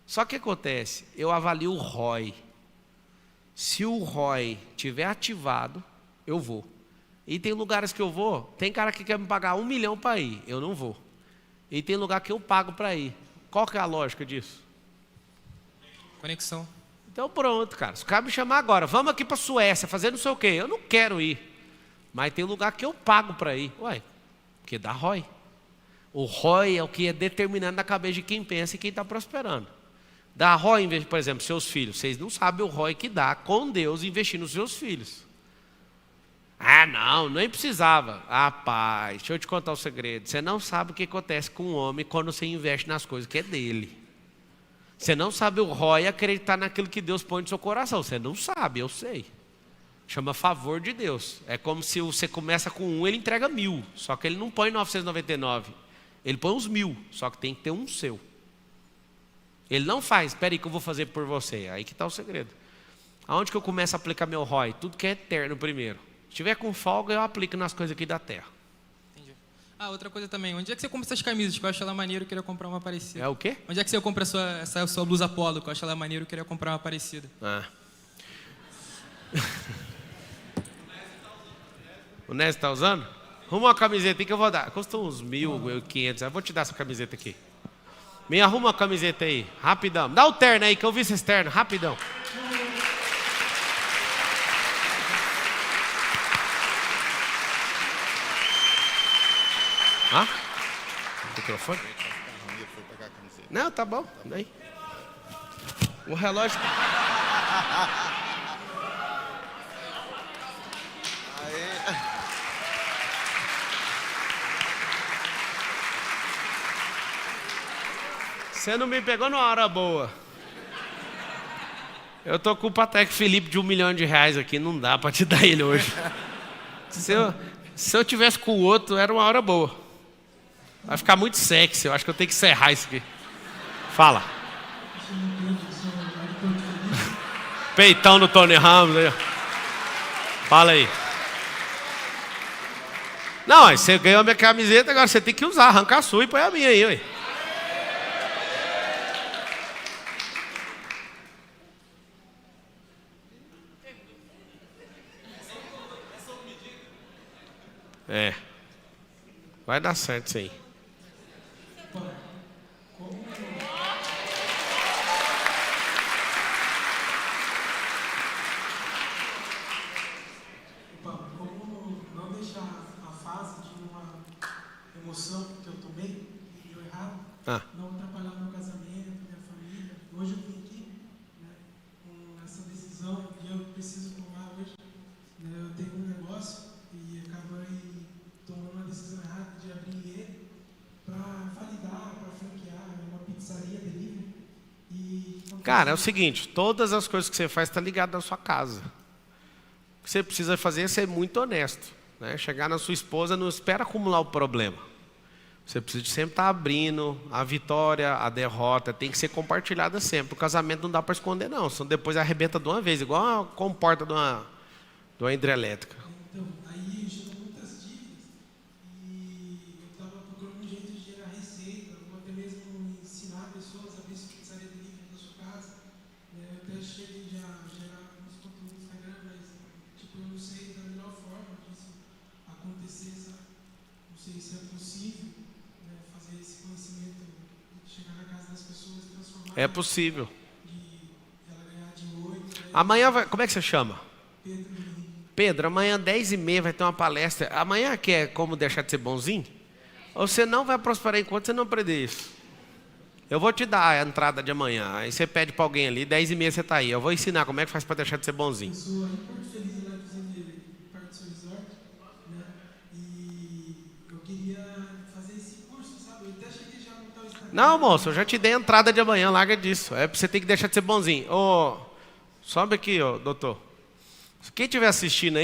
Só que acontece, eu avalio o ROI. Se o ROI estiver ativado, eu vou. E tem lugares que eu vou, tem cara que quer me pagar 1 milhão para ir, eu não vou. E tem lugar que eu pago para ir. Qual que é a lógica disso? Conexão. Então pronto, cara. Se o cara me chamar agora, vamos aqui para a Suécia, fazer não sei o quê. Eu não quero ir. Mas tem lugar que eu pago para ir. Ué, porque dá ROI. O ROI é o que é determinante na cabeça de quem pensa e quem está prosperando. Dá ROI, por exemplo, seus filhos. Vocês não sabem o ROI que dá com Deus investir nos seus filhos. Ah, não, nem precisava. Ah, pai, deixa eu te contar um segredo. Você não sabe o que acontece com um homem quando você investe nas coisas que é dele. Você não sabe o ROI acreditar naquilo que Deus põe no seu coração. Você não sabe, eu sei. Chama favor de Deus. É como se você começa com 1, ele entrega 1000. Só que ele não põe 999. Ele põe uns 1000. Só que tem que ter um seu. Ele não faz, espera aí que eu vou fazer por você. Aí que está o segredo. Aonde que eu começo a aplicar meu ROI? Tudo que é eterno primeiro. Se tiver com folga, eu aplico nas coisas aqui da terra. Entendi. Ah, outra coisa também. Onde é que você compra essas camisas? Que eu acho ela maneiro, eu queria comprar uma parecida. É o quê? Onde é que você compra essa sua blusa polo? Que eu acho ela maneiro, eu queria comprar uma parecida. Ah. O Nésio está usando? Arruma uma camiseta aí que eu vou dar. Custa uns 1.500. Eu vou te dar essa camiseta aqui. Me arruma uma camiseta aí, rapidão. Dá o terno aí, que eu vi esse terno, rapidão. Hã? Microfone? Não, tá bom. Daí. O relógio. Você não me pegou numa hora boa. Eu tô com o Patek Philippe de R$1 milhão aqui, não dá pra te dar ele hoje. Se eu tivesse com o outro, era uma hora boa. Vai ficar muito sexy, eu acho que eu tenho que encerrar isso aqui. Fala. Peitão do Tony Ramos aí. Fala aí. Não, aí você ganhou a minha camiseta, agora você tem que usar, arrancar a sua e põe a minha aí, ué. É. Vai dar certo isso aí. Como não deixar a fase de uma emoção que eu tomei e deu errado, não atrapalhar meu casamento, minha família. Hoje eu vim aqui, né, com essa decisão que eu preciso tomar hoje. Né, eu tenho um negócio e acabei tomando uma decisão errada de abrir ele para validar, para franquear uma pizzaria delivery. Cara, é o seguinte, todas as coisas que você faz estão ligadas à sua casa. O que você precisa fazer é ser muito honesto. Né? Chegar na sua esposa, não espera acumular o problema. Você precisa de sempre estar abrindo a vitória, a derrota, tem que ser compartilhada sempre. O casamento não dá para esconder não, senão depois arrebenta de uma vez, igual a comporta de uma hidrelétrica. Então, aí chegou muitas dívidas e eu estava procurando um jeito de gerar receita, ou até mesmo ensinar pessoas a ver se pizzaria delivery na sua casa. Eu até cheguei já a gerar uns conteúdos no Instagram, mas tipo, eu não sei da melhor forma disso acontecer, sabe? Não sei se é possível, né, fazer esse conhecimento, chegar na casa das pessoas e transformar. É possível. De ela ganhar de 8. Amanhã vai, como é que você chama? Pedro, amanhã 10h30 vai ter uma palestra. Amanhã que é como deixar de ser bonzinho? Você não vai prosperar enquanto você não aprender isso. Eu vou te dar a entrada de amanhã. Aí você pede para alguém ali, 10h30 você está aí. Eu vou ensinar como é que faz para deixar de ser bonzinho. Eu sou aí em Porto Feliz, lá de Parque do Seu Resort, né? E eu queria fazer esse curso, sabe? Eu até cheguei já a montar o Instagram. Não, moço, eu já te dei a entrada de amanhã, larga disso. É para você ter que deixar de ser bonzinho. Ô, sobe aqui, ô, doutor. Quem estiver assistindo aí,